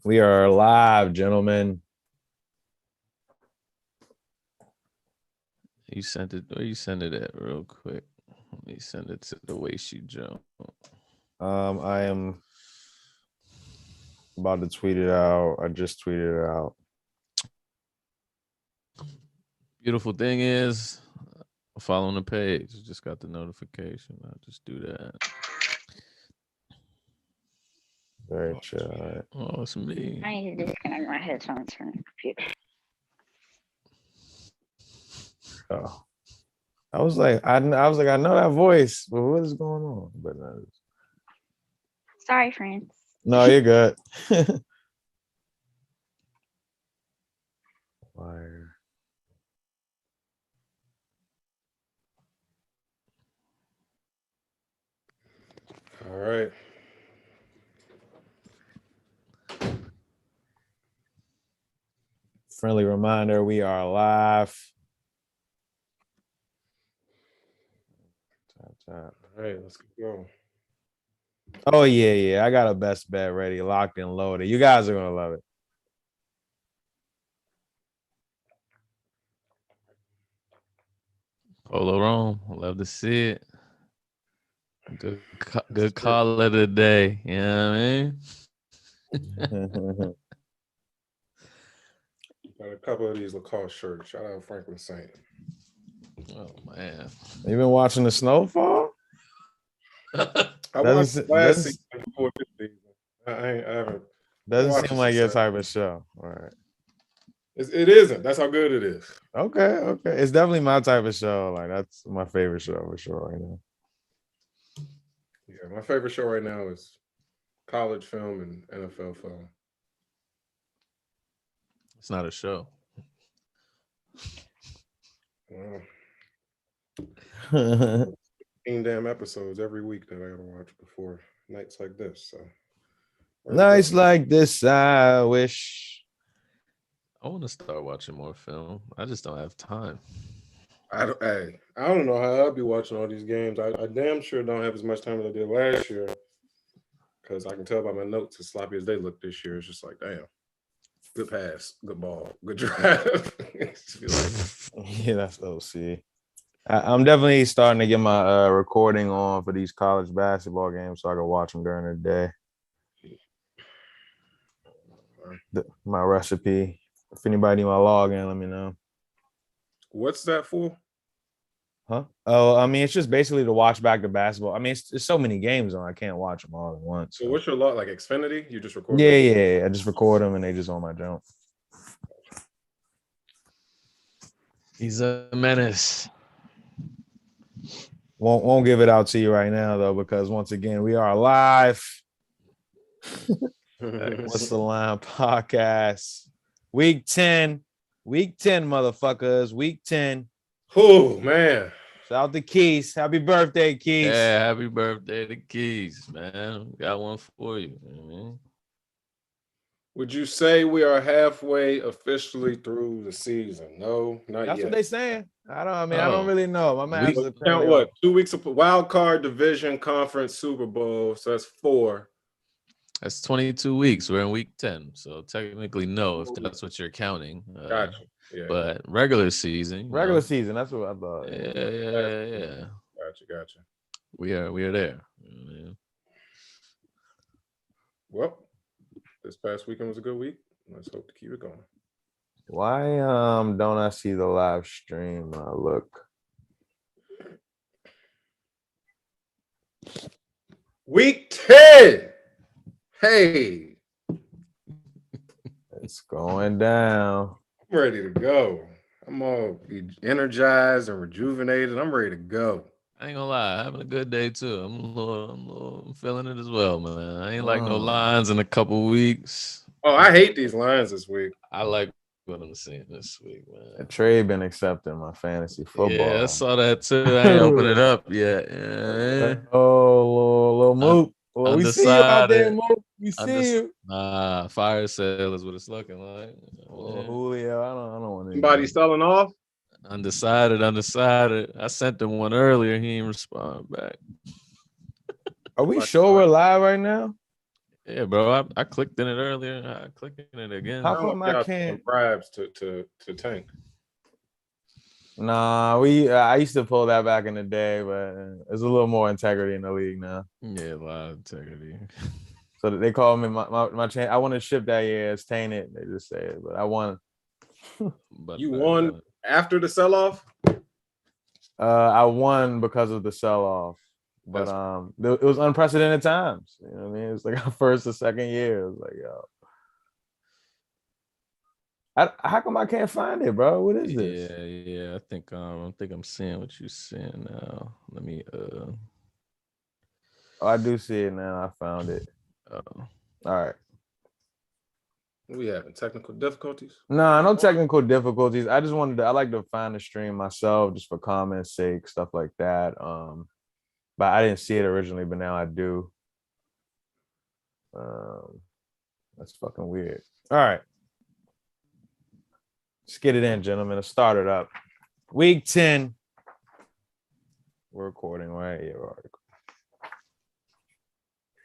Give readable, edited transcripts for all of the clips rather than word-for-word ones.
We are live, gentlemen. You sent it, or you send it at real quick. Let me send it to the way she jumped. I am about to tweet it out. I just tweeted it out. Beautiful thing is, I'm following the page. Just got the notification. I'll just do that. Very chill. All right. Oh, it's me. I need to disconnect my headphones from the computer. Oh. I was like, I know that voice, but what is going on? But Sorry, friends. no, you're good. Fire. All right. Friendly reminder, we are live. Tap. All right, let's get going. Oh, yeah. I got a best bet ready, locked and loaded. You guys are going to love it. Polo Rome. Love to see it. Good call of the day. You know what I mean? Got a couple of these Lacoste shirts. Shout out Franklin Saint. Oh, man. You been watching the snowfall? I watched last season before this season. I haven't. Doesn't seem like your type of show. All right. It isn't. That's how good it is. Okay. It's definitely my type of show. Like, that's my favorite show for sure right now. Yeah, my favorite show right now is college film and NFL film. It's not a show. Wow. 15 damn episodes every week that I gotta watch before nights like this. So nights like this, I wish. I want to start watching more film. I just don't have time. I don't know how I'll be watching all these games. I damn sure don't have as much time as I did last year because I can tell by my notes as sloppy as they look this year. It's just like, damn, good pass, good ball, good drive. Yeah, that's OC. I'm definitely starting to get my recording on for these college basketball games so I can watch them during the day. My recipe. If anybody need my login, let me know. What's that for? Huh? Oh, I mean, it's just basically to watch back the basketball. I mean, it's so many games on. I can't watch them all at once. So what's your log? Like Xfinity? You just record? Yeah. I just record them and they just on my jump. He's a menace. Won't give it out to you right now though, because once again we are live. What's the Line podcast? Week 10, motherfuckers. Week 10. Oh man! Shout out to Keys. Happy birthday, Keys. Yeah, happy birthday to Keys, man. Got one for you. Man. Would you say we are halfway officially through the season? No, not That's yet. what they saying. I don't really know. My man, count what? 2 weeks of wild card, division, conference, Super Bowl. So that's 4. That's 22 weeks. We're in week 10. So technically, no, if that's what you're counting. Gotcha. Yeah. But regular season. Season. That's what I thought. Yeah. Gotcha. We are there. Yeah. Well, this past weekend was a good week. Let's hope to keep it going. Why don't I see the live stream? Look. Week 10. Hey. It's going down. I'm ready to go. I'm all energized and rejuvenated. I'm ready to go. I ain't gonna lie, having a good day too. I'm feeling it as well, man. I ain't like no lines in a couple weeks. Oh, I hate these lines this week. I like what I'm seeing this week, man. The trade been accepting my fantasy football. Yeah, I saw that too. I ain't opened it up yet. Yeah. Oh, little Mook. Well, we see you out there, Mook. We see you. Nah, fire sale is what it's looking like. Julio, I don't want to. Somebody selling off? Undecided. I sent him one earlier. He didn't respond back. Are we sure we're live right now? Yeah, bro. I clicked in it earlier. I clicked in it again. How come I can't? Bribes to tank. Nah, I used to pull that back in the day, but there's a little more integrity in the league now. Yeah, a lot of integrity. So they call me my chain. I want to ship that year. It's tainted. They just say it, but I won. But You won after the sell-off? I won because of the sell-off, but it was unprecedented times. You know what I mean? It's like our first or second year. It was like, yo, how come I can't find it, bro? What is this? Yeah. I think I'm seeing what you're seeing now. Let me Oh, I do see it now. I found it. All right. We having technical difficulties? Nah, no technical difficulties. I just I like to find the stream myself just for comments sake, stuff like that. But I didn't see it originally, but now I do. That's fucking weird. All right. Let's get it in, gentlemen. Let's start it up. Week 10. We're recording, right? Yeah, we're already.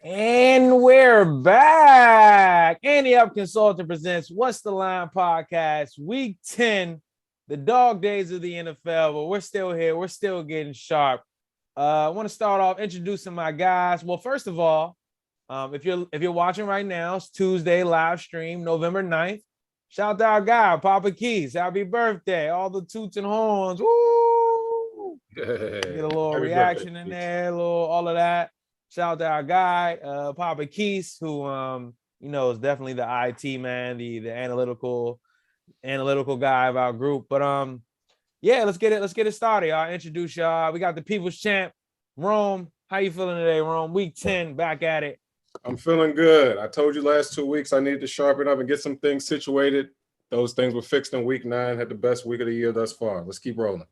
And we're back. Andy Up Consultant presents What's the Line podcast, Week 10, the dog days of the NFL, but we're still here. We're still getting sharp. I want to start off introducing my guys. Well, first of all, if you're watching right now, it's Tuesday live stream, November 9th. Shout out to our guy, Papa Keys. Happy birthday. All the toots and horns. Woo! Get a little reaction in there, all of that. Shout out to our guy, Papa Keys, who is definitely the IT man, the analytical guy of our group. But yeah, let's get it started. I'll introduce y'all. We got the People's Champ, Rome. How you feeling today, Rome? Week 10, back at it. I'm feeling good. I told you last 2 weeks I needed to sharpen up and get some things situated. Those things were fixed in week 9, had the best week of the year thus far. Let's keep rolling.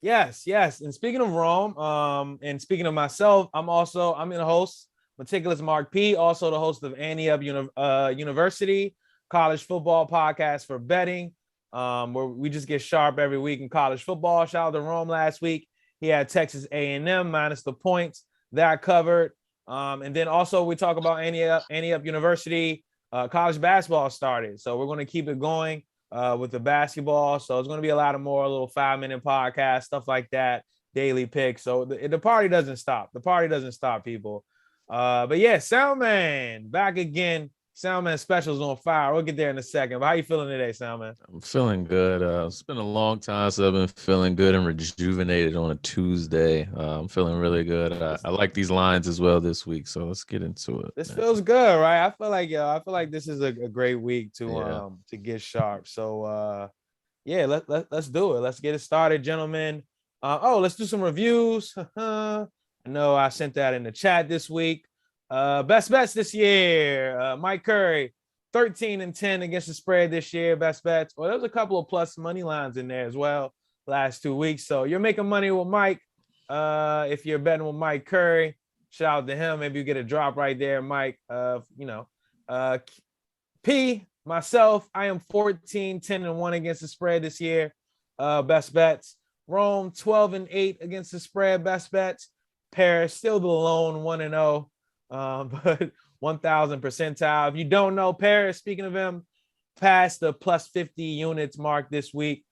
Yes. And speaking of Rome, and speaking of myself, I'm in a host, Meticulous Mark P, also the host of Annie Up University, college football podcast for betting, where we just get sharp every week in college football. Shout out to Rome last week. He had Texas A&M minus the points. That covered. And then also we talk about Annie Up University. College basketball started. So we're going to keep it going. With the basketball. So it's going to be a lot of more little 5-minute podcasts, stuff like that, daily picks. So the party doesn't stop. The party doesn't stop, people. But yeah, Soundman back again. Soundman specials on fire. We'll get there in a second. But how you feeling today, Soundman? I'm feeling good. It's been a long time since I've been feeling good and rejuvenated on a Tuesday. I'm feeling really good. I like these lines as well this week. So let's get into it. This feels good, right? I feel like this is a great week to get sharp. So yeah, let's do it. Let's get it started, gentlemen. Let's do some reviews. I know I sent that in the chat this week. Best bets this year. Mike Curry, 13-10 against the spread this year. Best bets. Well, there's a couple of plus money lines in there as well last 2 weeks. So you're making money with Mike. If you're betting with Mike Curry, shout out to him. Maybe you get a drop right there, Mike. P, myself, I am 14-10-1 against the spread this year. Best bets. Rome, 12-8 against the spread. Best bets. Paris, still the lone 1-0. But 1,000 percentile. If you don't know Paris, speaking of him, passed the plus 50 units mark this week.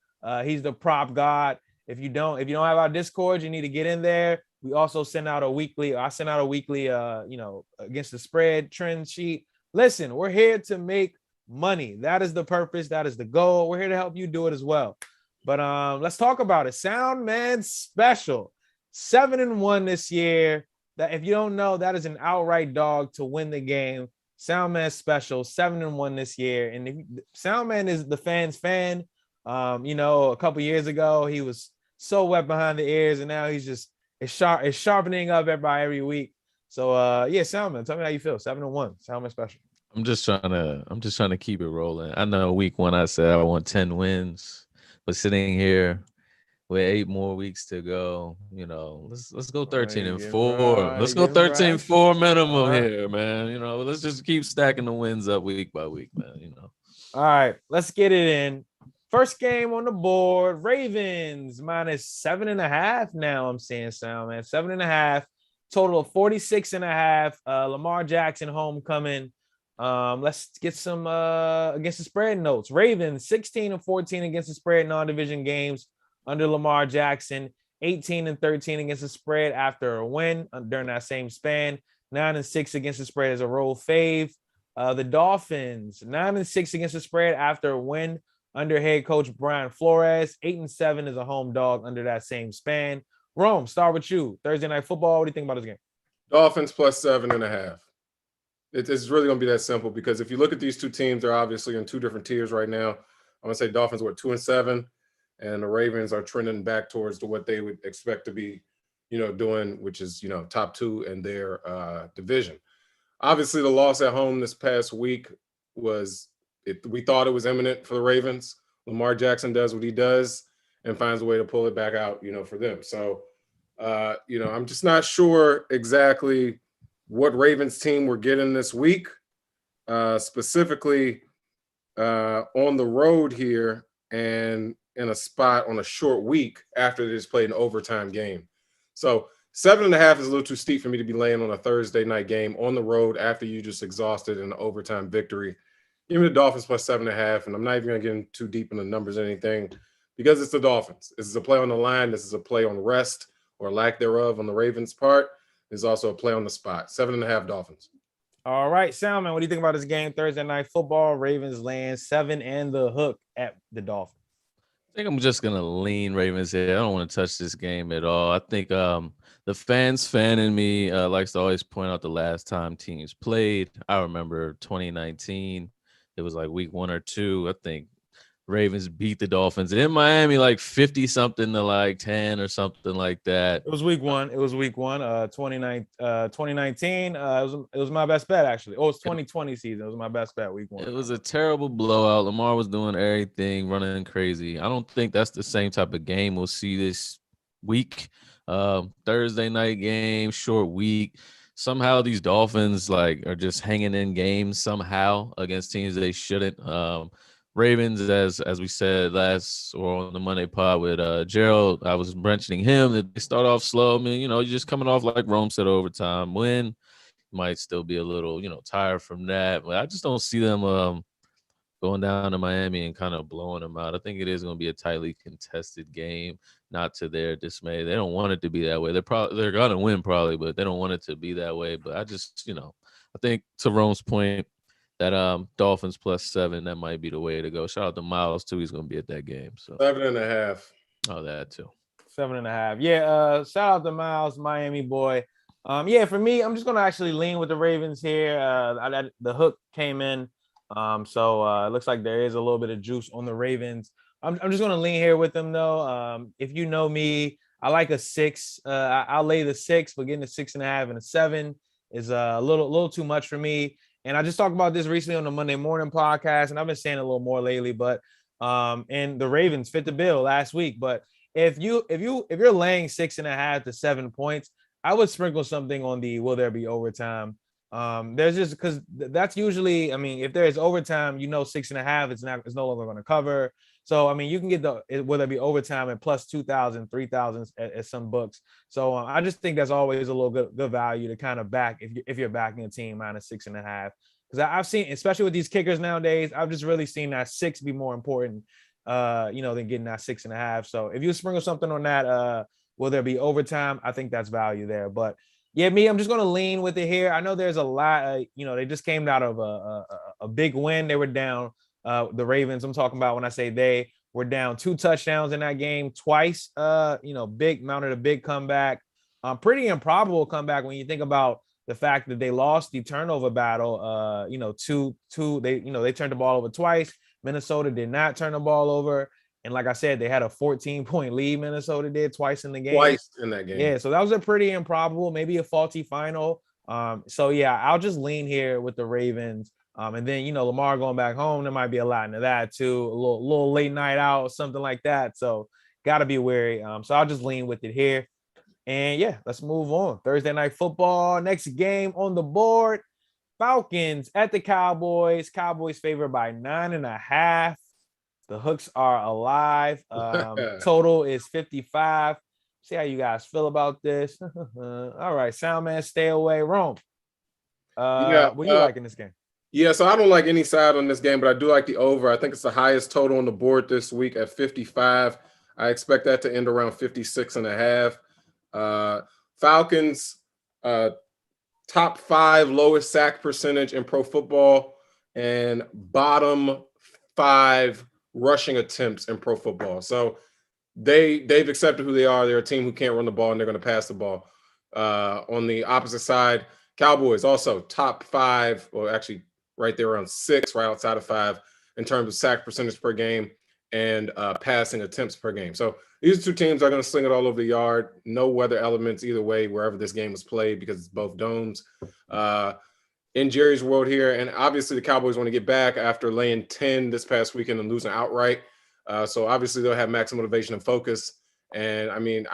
He's the prop god. If you don't have our Discord, you need to get in there. We also send out a weekly, against the spread trend sheet. Listen, we're here to make money. That is the purpose. That is the goal. We're here to help you do it as well. But let's talk about it. Soundman special, 7-1 this year. That if you don't know, that is an outright dog to win the game. Soundman special, 7-1 this year. And Soundman is the fan's fan. A couple years ago, he was so wet behind the ears, and now he's just it's sharpening up every week. So Soundman, tell me how you feel. 7-1, Soundman special. I'm just trying to keep it rolling. I know week 1 I said I want 10 wins, but sitting here with 8 more weeks to go, let's go 13-4. Let's go 13-4 minimum here, man. Let's just keep stacking the wins up week by week, man. All right, let's get it in. First game on the board, Ravens minus 7.5. Now I'm seeing Sound, man. 7.5 total of 46.5. Lamar Jackson homecoming. Let's get some against the spread notes. Ravens 16-14 against the spread non-division games under Lamar Jackson. 18-13 against the spread after a win during that same span. 9-6 against the spread as a roll fave. The Dolphins 9-6 against the spread after a win under head coach Brian Flores. 8-7 as a home dog under that same span. Rome, start with you. Thursday Night Football. What do you think about this game? Dolphins plus 7.5. It's really going to be that simple because if you look at these two teams, they're obviously in two different tiers right now. I'm going to say Dolphins were 2-7, and the Ravens are trending back towards what they would expect to be, doing, which is, top two in their division. Obviously, the loss at home this past week we thought it was imminent for the Ravens. Lamar Jackson does what he does and finds a way to pull it back out, for them. So, I'm just not sure exactly what Ravens team we're getting this week, specifically on the road here and in a spot on a short week after they just played an overtime game. So 7.5 is a little too steep for me to be laying on a Thursday night game on the road after you just exhausted in an overtime victory. Give me the Dolphins plus 7.5, and I'm not even going to get in too deep in the numbers or anything because it's the Dolphins. This is a play on the line. This is a play on rest or lack thereof on the Ravens' part. There's also a play on the spot. 7.5 Dolphins. All right, Salmon, what do you think about this game? Thursday Night Football, Ravens land 7 and the hook at the Dolphins. I think I'm just going to lean Ravens here. I don't want to touch this game at all. I think the fan in me likes to always point out the last time teams played. I remember 2019. It was like week 1 or 2. I think Ravens beat the Dolphins in Miami like 50-something to like 10 or something like that. It was week 1. 2019. It was my best bet, actually. Oh, it's 2020 season. It was my best bet week 1. It was a terrible blowout. Lamar was doing everything, running crazy. I don't think that's the same type of game we'll see this week. Thursday night game, short week. Somehow these Dolphins are just hanging in games somehow against teams they shouldn't. Ravens, as we said last or on the Monday pod with Gerald, I was mentioning him that they start off slow. I mean, you're just coming off like Rome said overtime win. Might still be a little, tired from that, but I just don't see them going down to Miami and kind of blowing them out. I think it is going to be a tightly contested game, not to their dismay. They don't want it to be that way. They're going to win probably, but they don't want it to be that way. But I just, I think to Rome's point, that Dolphins plus 7, that might be the way to go. Shout out to Miles too. He's going to be at that game. So 7.5. Oh, that too. 7.5. Yeah. Shout out to Miles, Miami boy. Yeah, for me, I'm just going to actually lean with the Ravens here. The hook came in. So it looks like there is a little bit of juice on the Ravens. I'm just going to lean here with them though. If you know me, I like a 6. I'll lay the 6, but getting a 6.5 and a 7 is a little too much for me. And I just talked about this recently on the Monday morning podcast, and I've been saying a little more lately, but and the Ravens fit the bill last week. But if you're laying 6.5 to 7 points, I would sprinkle something on the will there be overtime. There's just because that's usually, I mean, if there is overtime, 6.5, it's no longer going to cover. So, I mean, you can get will there be overtime at plus 2,000, 3,000 at some books. So I just think that's always a little good value to kind of back if you're backing a team minus 6.5. Because I've seen, especially with these kickers nowadays, I've just really seen that 6 be more important, than getting that 6.5. So if you sprinkle something on that, will there be overtime? I think that's value there. But yeah, I'm just going to lean with it here. I know there's a lot, they just came out of a big win. They were down, the Ravens. I'm talking about when I say they were down 2 touchdowns in that game twice, mounted a big comeback, pretty improbable comeback when you think about the fact that they lost the turnover battle, they turned the ball over twice. Minnesota did not turn the ball over. And like I said, they had a 14-point lead. Minnesota did twice in the game. Twice in that game. Yeah, so that was a pretty improbable, maybe a faulty final. So yeah, I'll just lean here with the Ravens. And then Lamar going back home, there might be a lot into that too. A little late night out, something like that. So gotta be wary. So I'll just lean with it here. And yeah, let's move on. Thursday Night Football. Next game on the board: Falcons at the Cowboys. Cowboys favored by 9.5. The hooks are alive. Total is 55. See how you guys feel about this. All right, Soundman, stay away. Rome. What do you like in this game? Yeah, so I don't like any side on this game, but I do like the over. I think it's the highest total on the board this week at 55. I expect that to end around 56.5. Falcons, top 5 lowest sack percentage in pro football and bottom 5 rushing attempts in pro football. So they've accepted who they are. They're a team who can't run the ball and they're going to pass the ball. On the opposite side, Cowboys also top 5, or actually right there around 6, right outside of 5 in terms of sack percentage per game and passing attempts per game. So these 2 teams are going to sling it all over the yard. No weather elements either way, wherever this game was played, because it's both domes. In Jerry's world here, and obviously the Cowboys want to get back after laying 10 this past weekend and losing outright. So obviously they'll have maximum motivation and focus. And I mean,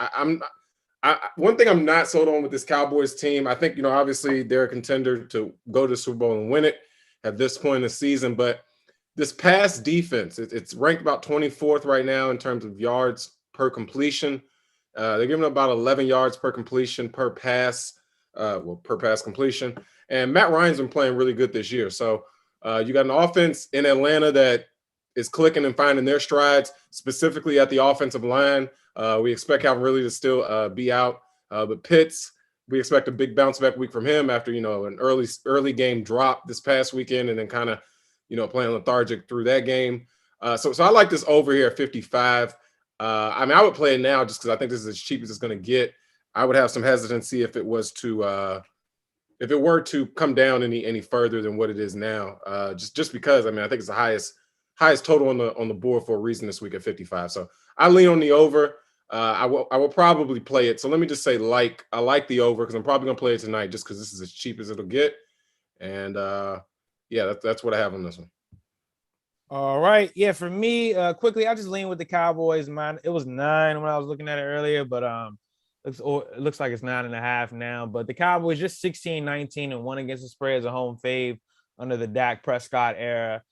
one thing I'm not sold on with this Cowboys team, I think, obviously they're a contender to go to the Super Bowl and win it at this point in the season, but this pass defense, it's ranked about 24th right now in terms of yards per completion. They're giving up about 11 yards per completion per pass, per pass completion. And Matt Ryan's been playing really good this year. So you got an offense in Atlanta that is clicking and finding their strides, specifically at the offensive line. We expect Calvin Ridley to still be out. But Pitts, we expect a big bounce back week from him after, an early game drop this past weekend and then kind of, playing lethargic through that game. So I like this over here at 55. I mean, I would play it now just because I think this is as cheap as it's going to get. I would have some hesitancy if it were to come down any further than what it is now. Just because, I mean, I think it's the highest total on the board for a reason this week at 55. So I lean on the over. I will probably play it. So let me just say, I like the over because I'm probably gonna play it tonight just because this is as cheap as it'll get. And yeah, that's what I have on this one. All right. Yeah, for me, quickly, I just lean with the Cowboys. Man, it was 9 when I was looking at it earlier, but it looks like it's 9.5 now. But the Cowboys just 16-19-1 against the spread as a home fave under the Dak Prescott era.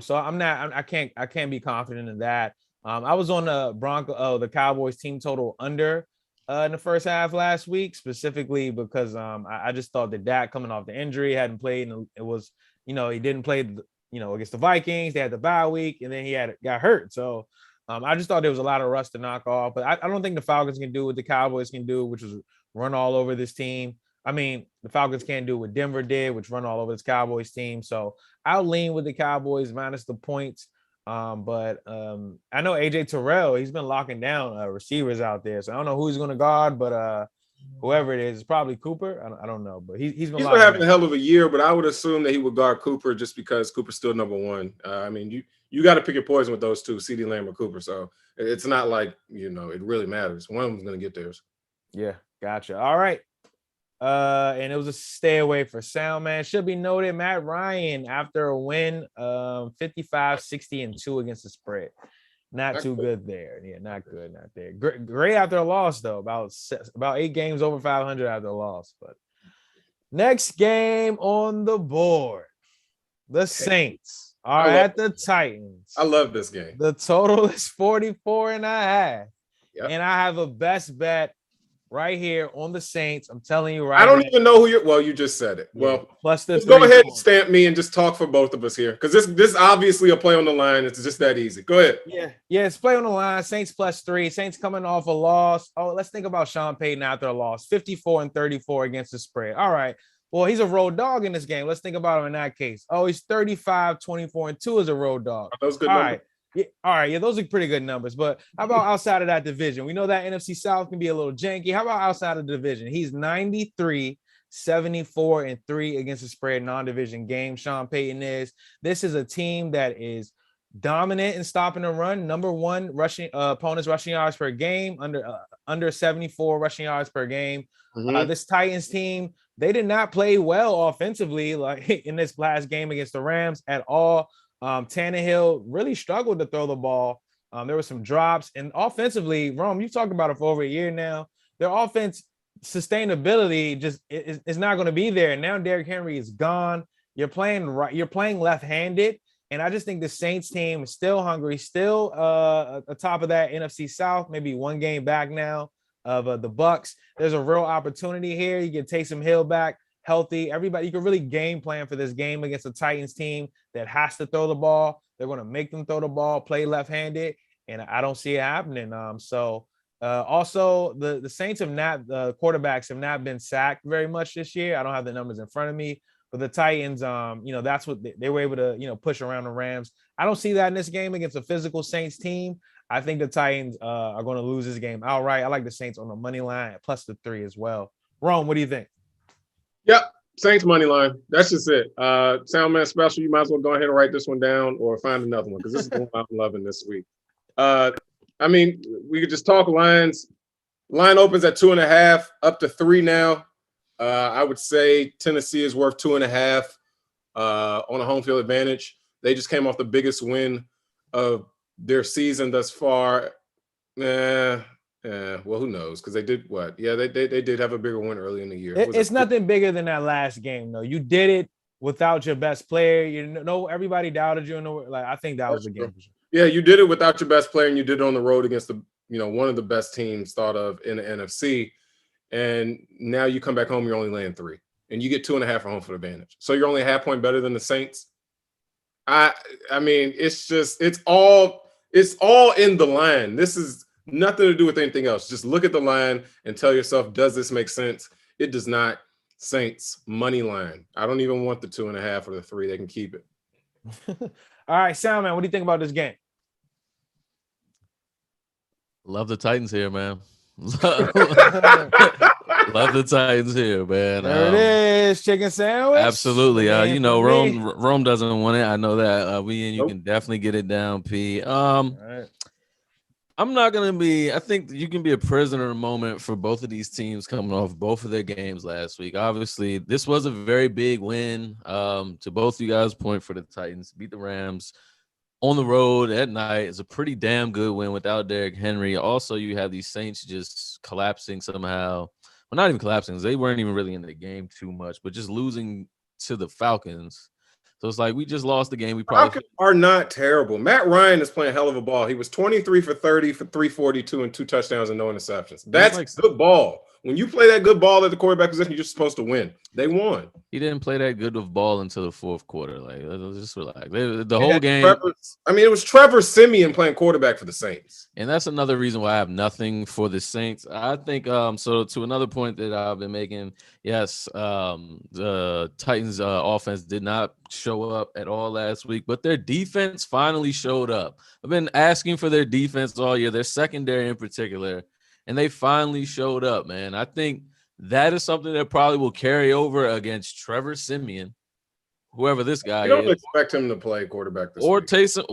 So I can't be confident in that. I was on the Cowboys team total under in the first half last week, specifically because I just thought that Dak coming off the injury hadn't played, and it was, he didn't play, against the Vikings. They had the bye week, and then he got hurt. So I just thought there was a lot of rust to knock off. But I don't think the Falcons can do what the Cowboys can do, which is run all over this team. I mean, the Falcons can't do what Denver did, which run all over this Cowboys team. So I'll lean with the Cowboys minus the points. But I know AJ Terrell, he's been locking down receivers out there. So I don't know who he's going to guard, but whoever it is, it's probably Cooper. I don't know, but he's been having a hell of a year, but I would assume that he would guard Cooper just because Cooper's still number 1. I mean, you got to pick your poison with those two, CeeDee Lamb or Cooper. So it's not like, it really matters. One of them's going to get theirs. Yeah, gotcha. All right. And it was a stay away for Sound, man. Should be noted, Matt Ryan, after a win, 55-60-2 against the spread. Not too good there. Yeah, not good, not there. Great after a loss, though. About 8 games over 500 after a loss. But next game on the board, the Saints are at the Titans. I love this game. The total is 44.5. Yep. And I have a best bet right here on the Saints. I'm telling you right now. I don't now. even know who you're. Well, you just said it. Yeah. Well, plus the go ahead and stamp me and just talk for both of us here, because this obviously a play on the line. It's just that easy. Go ahead. Yeah, it's play on the line. Saints +3. Saints coming off a loss. Oh, let's think about Sean Payton after a loss. 54-34 against the spread. All right. Well, he's a road dog in this game. Let's think about him in that case. Oh, he's 35-24-2 as a road dog. Are those good All numbers? right. Yeah, all right. Yeah, those are pretty good numbers. But how about outside of that division? We know that NFC South can be a little janky. How about outside of the division? He's 93-74-3 against the spread non-division game. Sean Payton is. This is a team that is dominant in stopping the run. Number 1 rushing opponents rushing yards per game, under 74 rushing yards per game. Mm-hmm. This Titans team, they did not play well offensively like in this last game against the Rams at all. Tannehill really struggled to throw the ball. There were some drops, and offensively, Rome, you've talked about it for over a year now. Their offense sustainability just is not going to be there. Now Derrick Henry is gone. You're playing left-handed, and I just think the Saints team is still hungry, still atop of that NFC South, maybe 1 game back now. of the Bucks. There's a real opportunity here. You can take some Hill back healthy. Everybody, you can really game plan for this game against the Titans team that has to throw the ball. They're going to make them throw the ball, play left-handed, and I don't see it happening. Also, the Saints have not, the quarterbacks have not been sacked very much this year. I don't have the numbers in front of me, but the Titans, that's what they were able to, push around the Rams. I don't see that in this game against a physical Saints team. I think the Titans are going to lose this game outright. I like the Saints on the money line plus the 3 as well. Rome, what do you think? Yep, Saints money line. That's just it. Soundman special. You might as well go ahead and write this one down or find another one because this is the one I'm loving this week. We could just talk lines. Line opens at 2.5, up to 3 now. I would say Tennessee is worth 2.5 on a home field advantage. They just came off the biggest win of their season thus far. Well, who knows? Because they did what? Yeah, they did have a bigger win early in the year. It's nothing bigger than that last game, though. You did it without your best player. Everybody doubted you. I think that was the game. Yeah, you did it without your best player, and you did it on the road against one of the best teams thought of in the NFC. And now you come back home, you're only laying 3, and you get 2.5 for home field advantage. So you're only a half point better than the Saints. It's all in the line. This is nothing to do with anything else. Just look at the line and tell yourself, does this make sense? It does not. Saints money line. I don't even want the 2.5 or the 3. They can keep it. All right, Soundman, what do you think about this game? Love the Titans here, man. Love the Titans here, man. There it is, chicken sandwich. Absolutely. Rome doesn't want it. I know that. You can definitely get it down, P. Right. I'm not gonna be. I think you can be a prisoner of the moment for both of these teams coming off both of their games last week. Obviously, this was a very big win. To both you guys' point for the Titans, beat the Rams on the road at night. It's a pretty damn good win without Derrick Henry. Also, you have these Saints just collapsing somehow. Well, not even collapsing. They weren't even really in the game too much, but just losing to the Falcons. So it's like we just lost the game. We probably Falcons are not terrible. Matt Ryan is playing a hell of a ball. He was 23 for 30 for 342 and 2 touchdowns and no interceptions. That's good ball. When you play that good ball at the quarterback position, you're supposed to win. They won. He didn't play that good of ball until the fourth quarter. Like, just relax. The whole game. It was Trevor Siemian playing quarterback for the Saints. And that's another reason why I have nothing for the Saints. I think so to another point that I've been making, yes, the Titans offense did not show up at all last week, but their defense finally showed up. I've been asking for their defense all year, their secondary in particular, and they finally showed up, man. I think that is something that probably will carry over against Trevor Siemian, whoever this guy is. You don't expect him to play quarterback this or week. Taysom.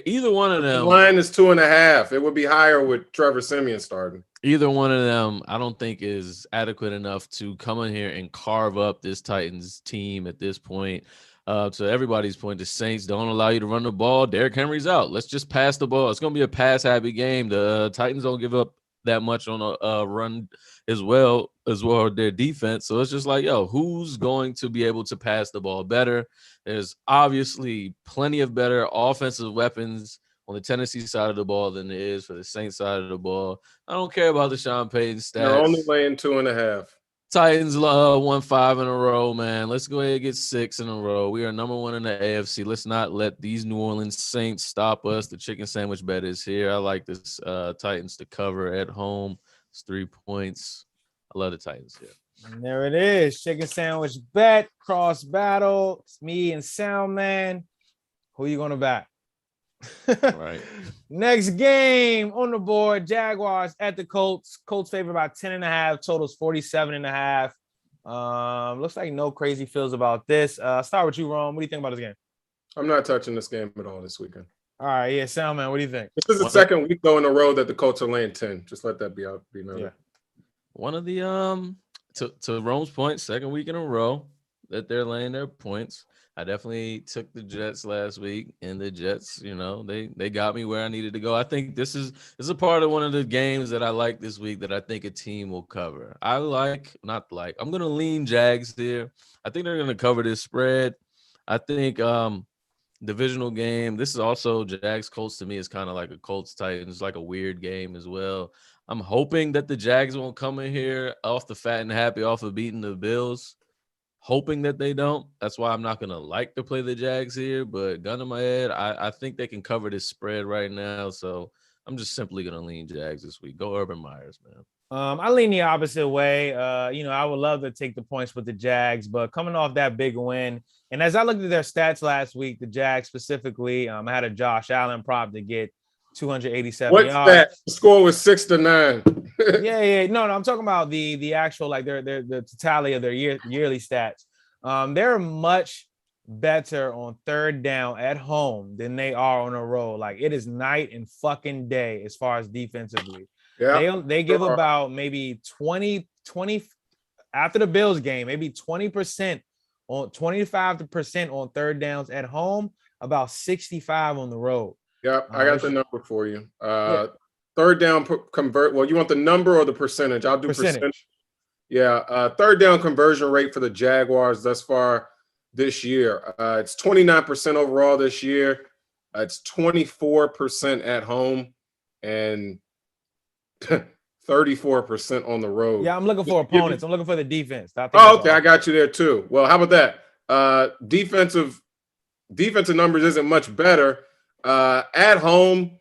Either one of them. The line is 2.5. It would be higher with Trevor Siemian starting. Either one of them, I don't think is adequate enough to come in here and carve up this Titans team at this point. To everybody's point, the Saints don't allow you to run the ball. Derrick Henry's out. Let's just pass the ball. It's going to be a pass-happy game. The Titans don't give up that much on a run as well as their defense. So it's just like, who's going to be able to pass the ball better? There's obviously plenty of better offensive weapons on the Tennessee side of the ball than there is for the Saints side of the ball. I don't care about the Sean Payton stats. They're only laying 2.5. Titans won 5 in a row, man. Let's go ahead and get 6 in a row. We are number 1 in the AFC. Let's not let these New Orleans Saints stop us. The chicken sandwich bet is here. I like this Titans to cover at home. It's 3 points. I love the Titans here. And there it is. Chicken sandwich bet, cross battle. It's me and Soundman. Who you going to back? Right. Next game on the board, Jaguars at the Colts. Colts favored by 10.5. Totals 47.5. Looks like no crazy feels about this. Start with you, Rome. What do you think about this game? I'm not touching this game at all this weekend. All right, yeah, Soundman, what do you think? This is the second week though in a row that the Colts are laying 10. Just let that be known. Yeah. One of the to Rome's point, second week in a row that they're laying their points. I definitely took the Jets last week, and the Jets, they got me where I needed to go. I think this is a part of one of the games that I like this week that I think a team will cover. I'm going to lean Jags here. I think they're going to cover this spread. I think divisional game. This is also Jags Colts to me is kind of like a Colts Titans, like a weird game as well. I'm hoping that the Jags won't come in here off the fat and happy off of beating the Bills. Hoping that they don't. That's why I'm not going to like to play the Jags here. But gun to my head, I think they can cover this spread right now. So I'm just simply going to lean Jags this week. Go Urban Myers, man. I lean the opposite way. I would love to take the points with the Jags, but coming off that big win, and as I looked at their stats last week, the Jags specifically, I had a Josh Allen prop to get 287 What's yards. that? The score was 6-9. Yeah. No, I'm talking about the actual like the totality of their yearly stats. They're much better on third down at home than they are on the road. Like it is night and fucking day as far as defensively. Yeah, they give about maybe 20 after the Bills game, maybe 20% on 25% on third downs at home, about 65 on the road. Yeah, I got the number for you. Third down convert. Well, you want the number or the percentage? I'll do percentage. Yeah, third down conversion rate for the Jaguars thus far this year. It's 29% overall this year. It's 24% at home and 34% on the road. Yeah, I'm looking for opponents. I'm looking for the defense. Okay, I got you there too. Well, how about that? Defensive numbers isn't much better. At home,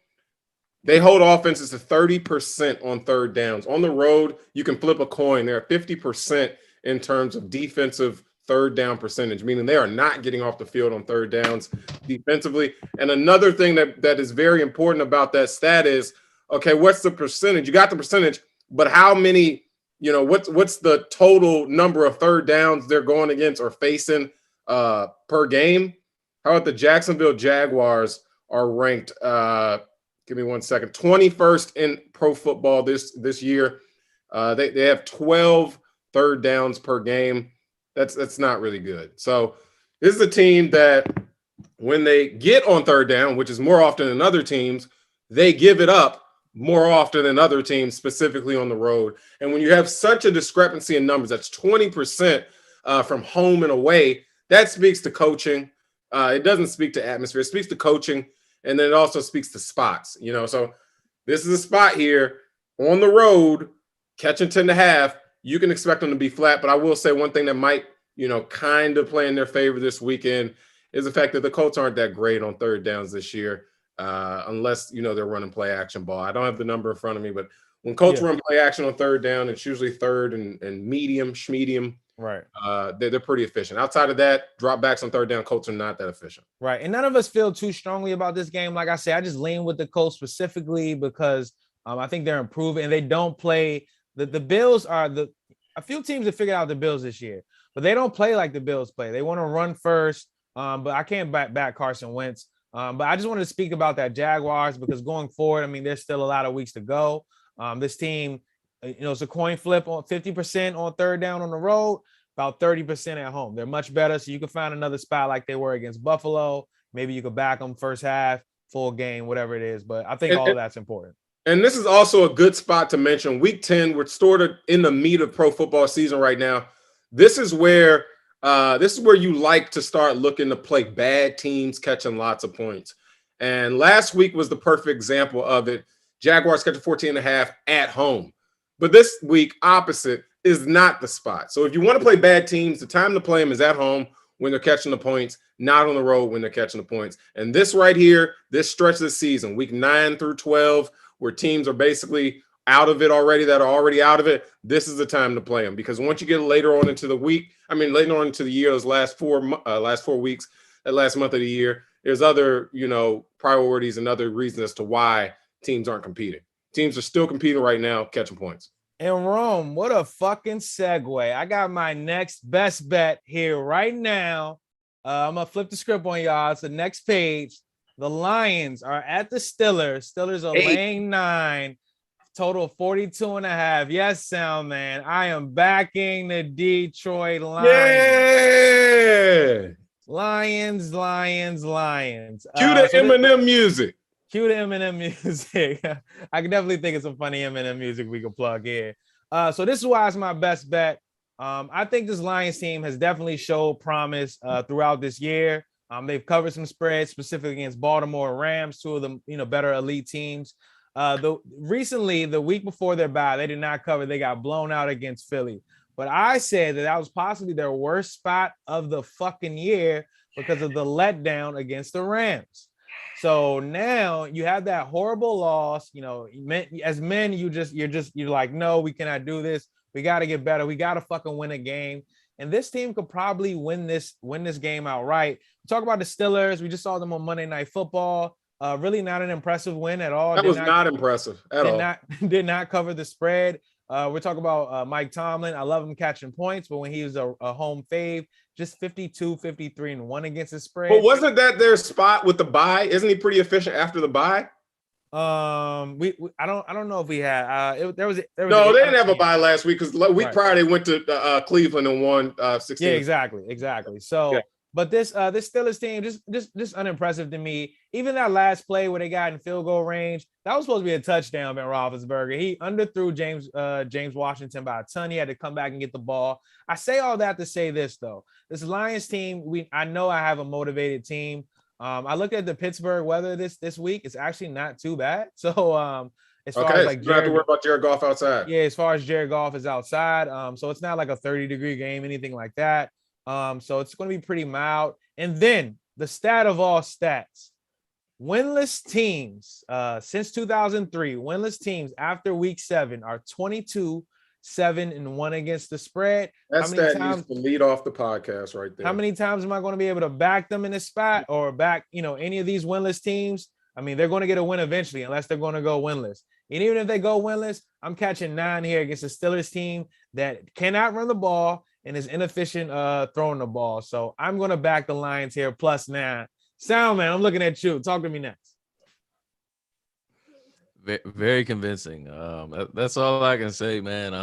they hold offenses to 30% on third downs. On the road, you can flip a coin. They're 50% in terms of defensive third down percentage, meaning they are not getting off the field on third downs defensively. And another thing that is very important about that stat is, okay, what's the percentage? You got the percentage, but how many, what's the total number of third downs they're going against or facing per game? How about the Jacksonville Jaguars are ranked, give me 1 second, 21st in pro football this year. They have 12 third downs per game. That's not really good. So this is a team that when they get on third down, which is more often than other teams, they give it up more often than other teams, specifically on the road. And when you have such a discrepancy in numbers, that's 20% from home and away, that speaks to coaching. It doesn't speak to atmosphere. It speaks to coaching, and then it also speaks to spots. So this is a spot here on the road, catching 10.5. You can expect them to be flat, but I will say one thing that might, kind of play in their favor this weekend is the fact that the Colts aren't that great on third downs this year, unless, they're running play action ball. I don't have the number in front of me, but when Colts run play action on third down, it's usually third and medium, schmedium. Right. They're pretty efficient. Outside of that, dropbacks on third down, Colts are not that efficient. Right. And none of us feel too strongly about this game. Like I said, I just lean with the Colts specifically because I think they're improving and they don't play. The Bills are a few teams have figured out the Bills this year, but they don't play like the Bills play. They want to run first, but I can't back Carson Wentz. But I just wanted to speak about that Jaguars because going forward, there's still a lot of weeks to go. This team, it's a coin flip on 50% on third down on the road, about 30% at home. They're much better, so you can find another spot like they were against Buffalo. Maybe you could back them first half, full game, whatever it is. But I think all of that's important. And this is also a good spot to mention. Week 10, we're sort of in the meat of pro football season right now. This is where you like to start looking to play bad teams catching lots of points. And last week was the perfect example of it. Jaguars catching 14.5 at home. But this week, opposite, is not the spot. So if you want to play bad teams, the time to play them is at home when they're catching the points, not on the road when they're catching the points. And this right here, this stretch of the season, week 9 through 12, where teams are basically out of it already, that are already out of it, this is the time to play them. Because once you get later on into the week, later on into the year, those last 4 weeks, that last month of the year, there's other, priorities and other reasons as to why teams aren't competing. Teams are still competing right now, catching points. And Rome, what a fucking segue. I got my next best bet here right now. I'm going to flip the script on y'all. It's the next page. The Lions are at the Steelers. Steelers are laying 9, total 42.5. Yes, sound man. I am backing the Detroit Lions. Yeah. Lions. Cue the Eminem music. Cue the Eminem music. I can definitely think of some funny Eminem music we can plug here. So this is why it's my best bet. I think this Lions team has definitely showed promise throughout this year. They've covered some spreads, specifically against Baltimore and Rams, two of the better elite teams. The week before their bye, they did not cover. They got blown out against Philly. But I said that was possibly their worst spot of the fucking year because of the letdown against the Rams. So now you have that horrible loss. You know, as men, you're like, no, we cannot do this. We got to get better. We got to fucking win a game. And this team could probably win this game outright. Talk about the Steelers. We just saw them on Monday Night Football. Really not an impressive win at all. That was not impressive at all. Did not cover the spread. We're talking about Mike Tomlin. I love him catching points, but when he was a home fave, just 52, 53, and 1 against the spread. But wasn't that their spot with the bye? Isn't he pretty efficient after the bye? I don't know if we had they didn't have a bye last week because week prior they went to Cleveland and won 16. Yeah, exactly. So, but this Steelers team just unimpressive to me. Even that last play where they got in field goal range, that was supposed to be a touchdown. Ben Roethlisberger, he underthrew James Washington by a ton. He had to come back and get the ball. I say all that to say this though: this Lions team, I know I have a motivated team. I looked at the Pittsburgh weather this week. It's actually not too bad. So as far as like you don't have to worry about Jared Goff outside. Yeah, as far as Jared Goff is outside. So it's not like a 30-degree game, anything like that. So it's going to be pretty mild. And then the stat of all stats: winless teams since 2003, winless teams after week 7 are 22-7-1 against the spread. That stat needs to lead off the podcast right there. How many times am I going to be able to back them in this spot or back, any of these winless teams? I mean, they're going to get a win eventually unless they're going to go winless. And even if they go winless, I'm catching 9 here against the Steelers team that cannot run the ball and is inefficient throwing the ball. So I'm going to back the Lions here plus 9. Sound man, I'm looking at you. Talk to me next. Very convincing. That's all I can say, man.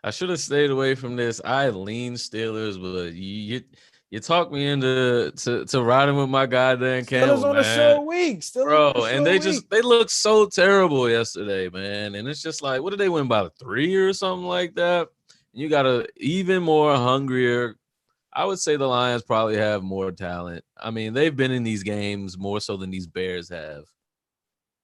I should have stayed away from this. I lean Steelers, but you talked me into riding with my goddamn Campbell, Steelers on man. a short week, they looked so terrible yesterday, man. And it's just like, what did they win by 3 or something like that? You got a even more hungrier. I would say the Lions probably have more talent. I mean, they've been in these games more so than these Bears have.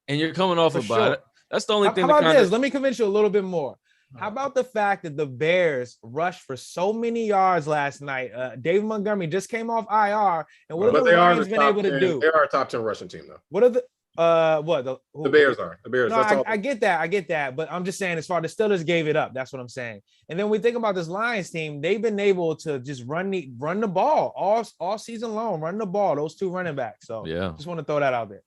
And you're coming off about it. That's the only thing. How about this? Let me convince you a little bit more. How about the fact that the Bears rushed for so many yards last night? David Montgomery just came off IR, and what have the Lions been able to do? They are a top 10 rushing team, though. What are the the Bears are. The Bears. No, that's all. I get that, but I'm just saying, as far as the Steelers gave it up, that's what I'm saying. And then we think about this Lions team; they've been able to just run the ball all season long, run the ball. Those 2 running backs. So just want to throw that out there.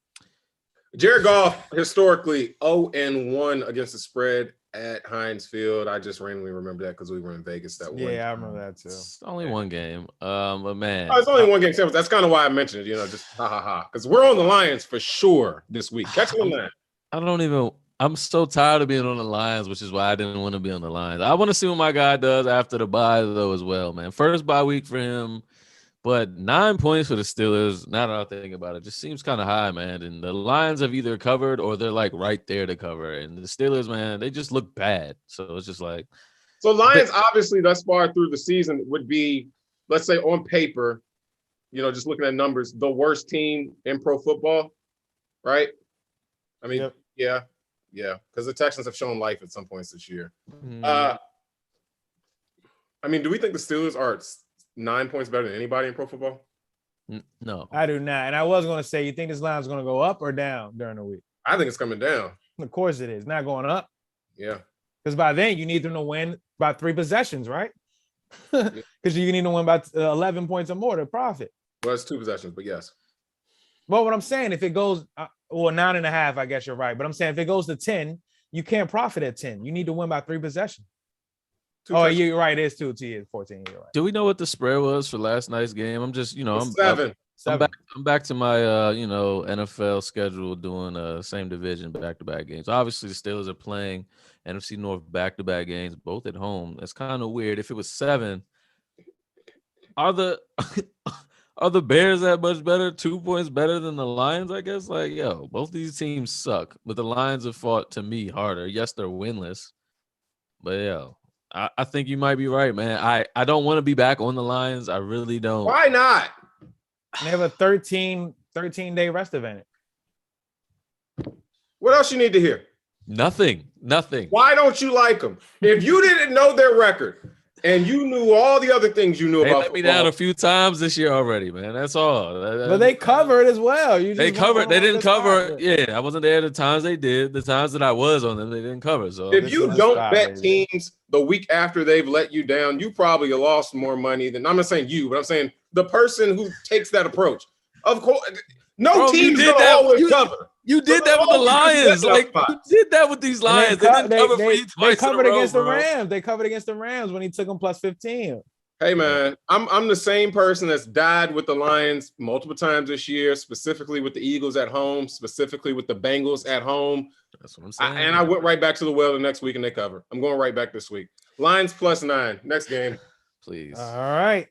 Jared Goff historically 0-1 against the spread at Heinz Field. I just randomly remember that because we were in Vegas that one. Yeah, I remember that too. It's only one game. But man, it's only one game. That's kind of why I mentioned it. Just ha. Because we're on the Lions for sure this week. Catch me on that. I'm so tired of being on the Lions, which is why I didn't want to be on the Lions. I want to see what my guy does after the bye though as well, man. First bye week for him. But 9 points for the Steelers, now that I think about it, just seems kind of high, man. And the Lions have either covered or they're like right there to cover. And the Steelers, man, they just look bad. So it's just like. So Lions, obviously, thus far through the season would be, let's say on paper, just looking at numbers, the worst team in pro football, right? I mean, yeah. Because the Texans have shown life at some points this year. Mm-hmm. I mean, do we think the Steelers are 9 points better than anybody in pro football? No, I do not. And I was going to say, you think this line's going to go up or down during the week? I think it's coming down. Of course it is. Not going up. Yeah. Because by then you need them to win by 3 possessions, right? Because you need to win by 11 points or more to profit. Well, it's 2 possessions, but yes. Well, what I'm saying, if it goes, 9.5, I guess you're right. But I'm saying if it goes to 10, you can't profit at 10. You need to win by 3 possessions. You're right. It is 2 to 14. You're right. Do we know what the spread was for last night's game? I'm just, I'm 7. I'm back to my, NFL schedule doing same division back-to-back games. Obviously, the Steelers are playing NFC North back-to-back games, both at home. That's kind of weird. If it was 7, are the Bears that much better? 2 points better than the Lions, I guess? Like, both these teams suck, but the Lions have fought, to me, harder. Yes, they're winless, but I think you might be right, man. I don't want to be back on the Lions. I really don't. Why not? They have a 13-day rest advantage. What else you need to hear? Nothing. Why don't you like them? If you didn't know their record and you knew all the other things you knew They about let me football, down a few times this year already, man. That's all. But they covered as well. They covered. They didn't cover. Yeah, I wasn't there the times they did. The times that I was on them, they didn't cover. So if you don't bet teams the week after they've let you down, you probably lost more money than, I'm not saying you, but I'm saying the person who takes that approach. Of course, team's going to always cover. You did that with the Lions. Like, you did that with these Lions. They didn't cover for you twice. They covered against the Rams. They covered against the Rams when he took them plus 15. Hey, man, I'm the same person that's died with the Lions multiple times this year, specifically with the Eagles at home, specifically with the Bengals at home. That's what I'm saying. And I went right back to the well the next week and they cover. I'm going right back this week. Lions plus 9. Next game. Please. All right.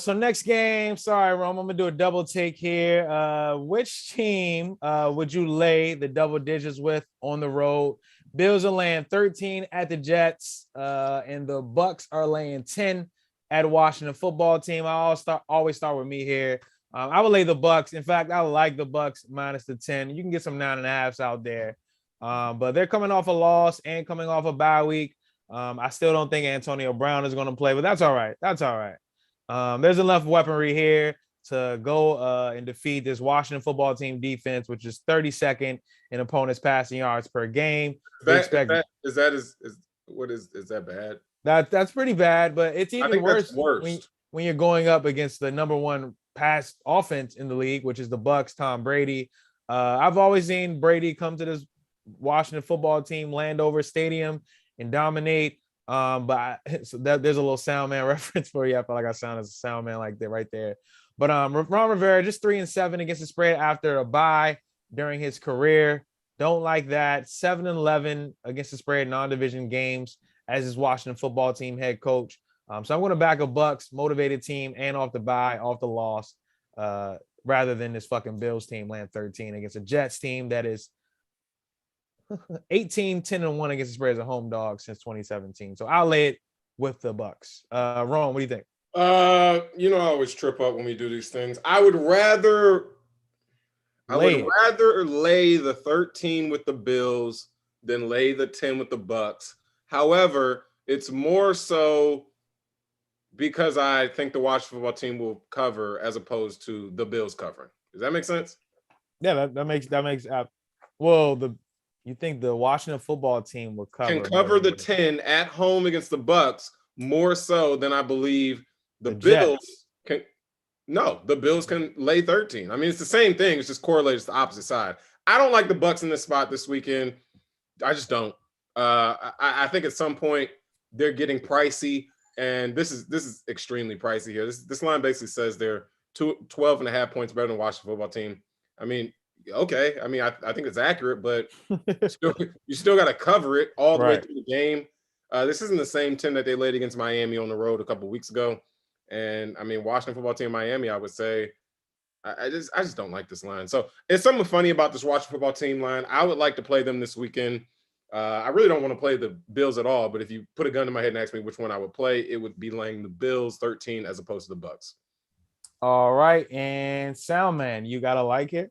So next game. Sorry, Rome. I'm gonna do a double take here. Which team would you lay the double digits with on the road? Bills are laying 13 at the Jets, and the Bucks are laying 10 at Washington Football Team. I always start with me here. I would lay the Bucks. In fact, I like the Bucks minus the 10. You can get some 9.5s out there, but they're coming off a loss and coming off a bye week. I still don't think Antonio Brown is going to play, but that's all right. That's all right. There's enough weaponry here to go and defeat this Washington Football Team defense, which is 32nd in opponents' passing yards per game. Is that bad? That's pretty bad, but it's even worse when you're going up against the number one pass offense in the league, which is the Bucks, Tom Brady. I've always seen Brady come to this Washington Football Team Landover Stadium and dominate. There's a little sound man reference for you. I feel like I sound as a sound man like that right there. But Ron Rivera just 3-7 against the spread after a bye during his career. Don't like that. 7-11 against the spread non-division games as his Washington Football Team head coach. So I'm going to back a Bucks motivated team and off the bye, off the loss, rather than this fucking Bills team land 13 against a Jets team that is 18-10-1 against the spread as a home dog since 2017. So I'll lay it with the Bucks. Ron, what do you think? I always trip up when we do these things. I would rather lay the 13 with the Bills than lay the 10 with the Bucks. However, it's more so because I think the Washington Football Team will cover as opposed to the Bills covering. Does that make sense? Yeah, that makes. You think the Washington Football Team will cover the 10 at home against the Bucks more so than I believe the Bills Jets can. No, the Bills can lay 13. I mean, it's the same thing. It's just correlated to the opposite side. I don't like the Bucks in this spot this weekend. I just don't. I think at some point they're getting pricey, and this is extremely pricey here. This line basically says they're 12.5 points better than Washington Football Team. I mean, okay. I mean, I think it's accurate, but you still got to cover it all the way through the game. This isn't the same 10 that they laid against Miami on the road a couple of weeks ago. And I mean, Washington Football Team, Miami, I would say, I just don't like this line. So it's something funny about this Washington Football Team line. I would like to play them this weekend. I really don't want to play the Bills at all, but if you put a gun to my head and ask me which one I would play, it would be laying the Bills 13 as opposed to the Bucks. All right, and Soundman, you gotta like it.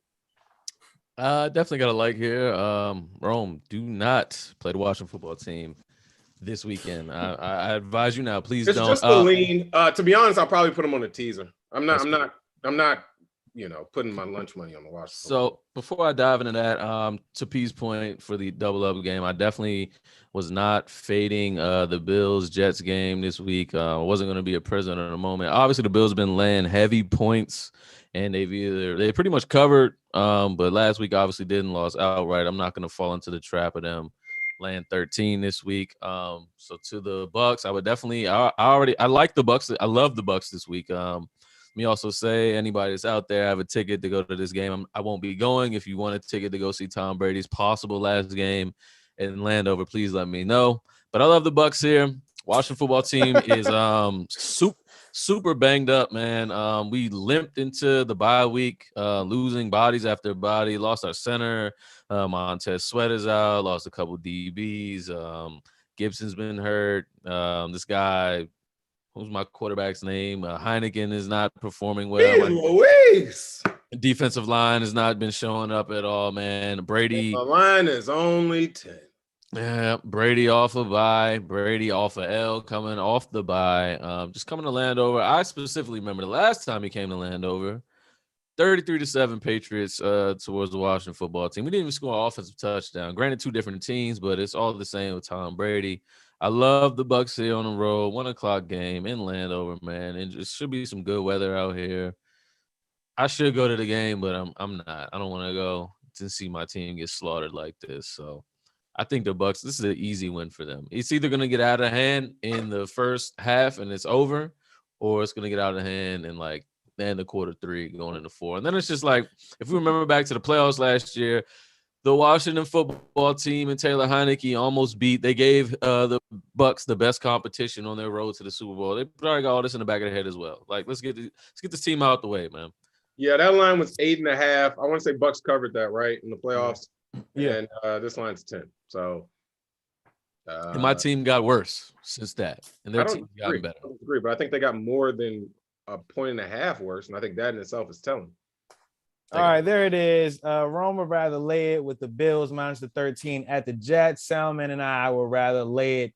Definitely gotta like here. Rome, do not play the Washington Football Team this weekend. I advise you now. Please don't. It's just a lean. To be honest, I'll probably put them on a teaser. I'm not. Putting my lunch money on the Washington. So before I dive into that, to P's point for the double up game, I definitely was not fading the Bills Jets game this week. I wasn't going to be a prisoner in a moment. Obviously, the Bills have been laying heavy points, and they pretty much covered. But last week obviously didn't lost outright. I'm not going to fall into the trap of them laying 13 this week. So to the Bucks, I would definitely. I like the Bucks. I love the Bucks this week. Let me also say, anybody that's out there, have a ticket to go to this game. I won't be going. If you want a ticket to go see Tom Brady's possible last game in Landover, please let me know. But I love the Bucks here. Washington Football Team is super banged up, man. We limped into the bye week, losing bodies after body. Lost our center. Montez Sweat is out. Lost a couple DBs. Gibson's been hurt. This guy, who's my quarterback's name? Heineken is not performing well. Louise. Defensive line has not been showing up at all, man. Brady. The line is only 10. Yeah, Brady off a bye. Brady off a L coming off the bye. Just coming to Landover. I specifically remember the last time he came to Landover. 33-7 Patriots towards the Washington football team. We didn't even score an offensive touchdown. Granted, two different teams, but it's all the same with Tom Brady. I love the Bucs here on the road. 1:00 game in Landover, man. And it should be some good weather out here. I should go to the game, but I'm not. I don't want to go to see my team get slaughtered like this. So I think the Bucs, this is an easy win for them. It's either going to get out of hand in the first half and it's over, or it's going to get out of hand in like the end of quarter 3 going into 4. And then it's just like, if we remember back to the playoffs last year, the Washington football team and Taylor Heineke almost beat. They gave the Bucs the best competition on their road to the Super Bowl. They probably got all this in the back of their head as well. Like, let's get this team out the way, man. Yeah, that line was 8.5. I want to say Bucs covered that, right, in the playoffs. Yeah. And this line's 10. So and my team got worse since that. And their team got better. I don't agree, but I think they got more than a 1.5 worse. And I think that in itself is telling. All right, there it is. Rome would rather lay it with the Bills minus the 13 at the Jets. Salman and I would rather lay it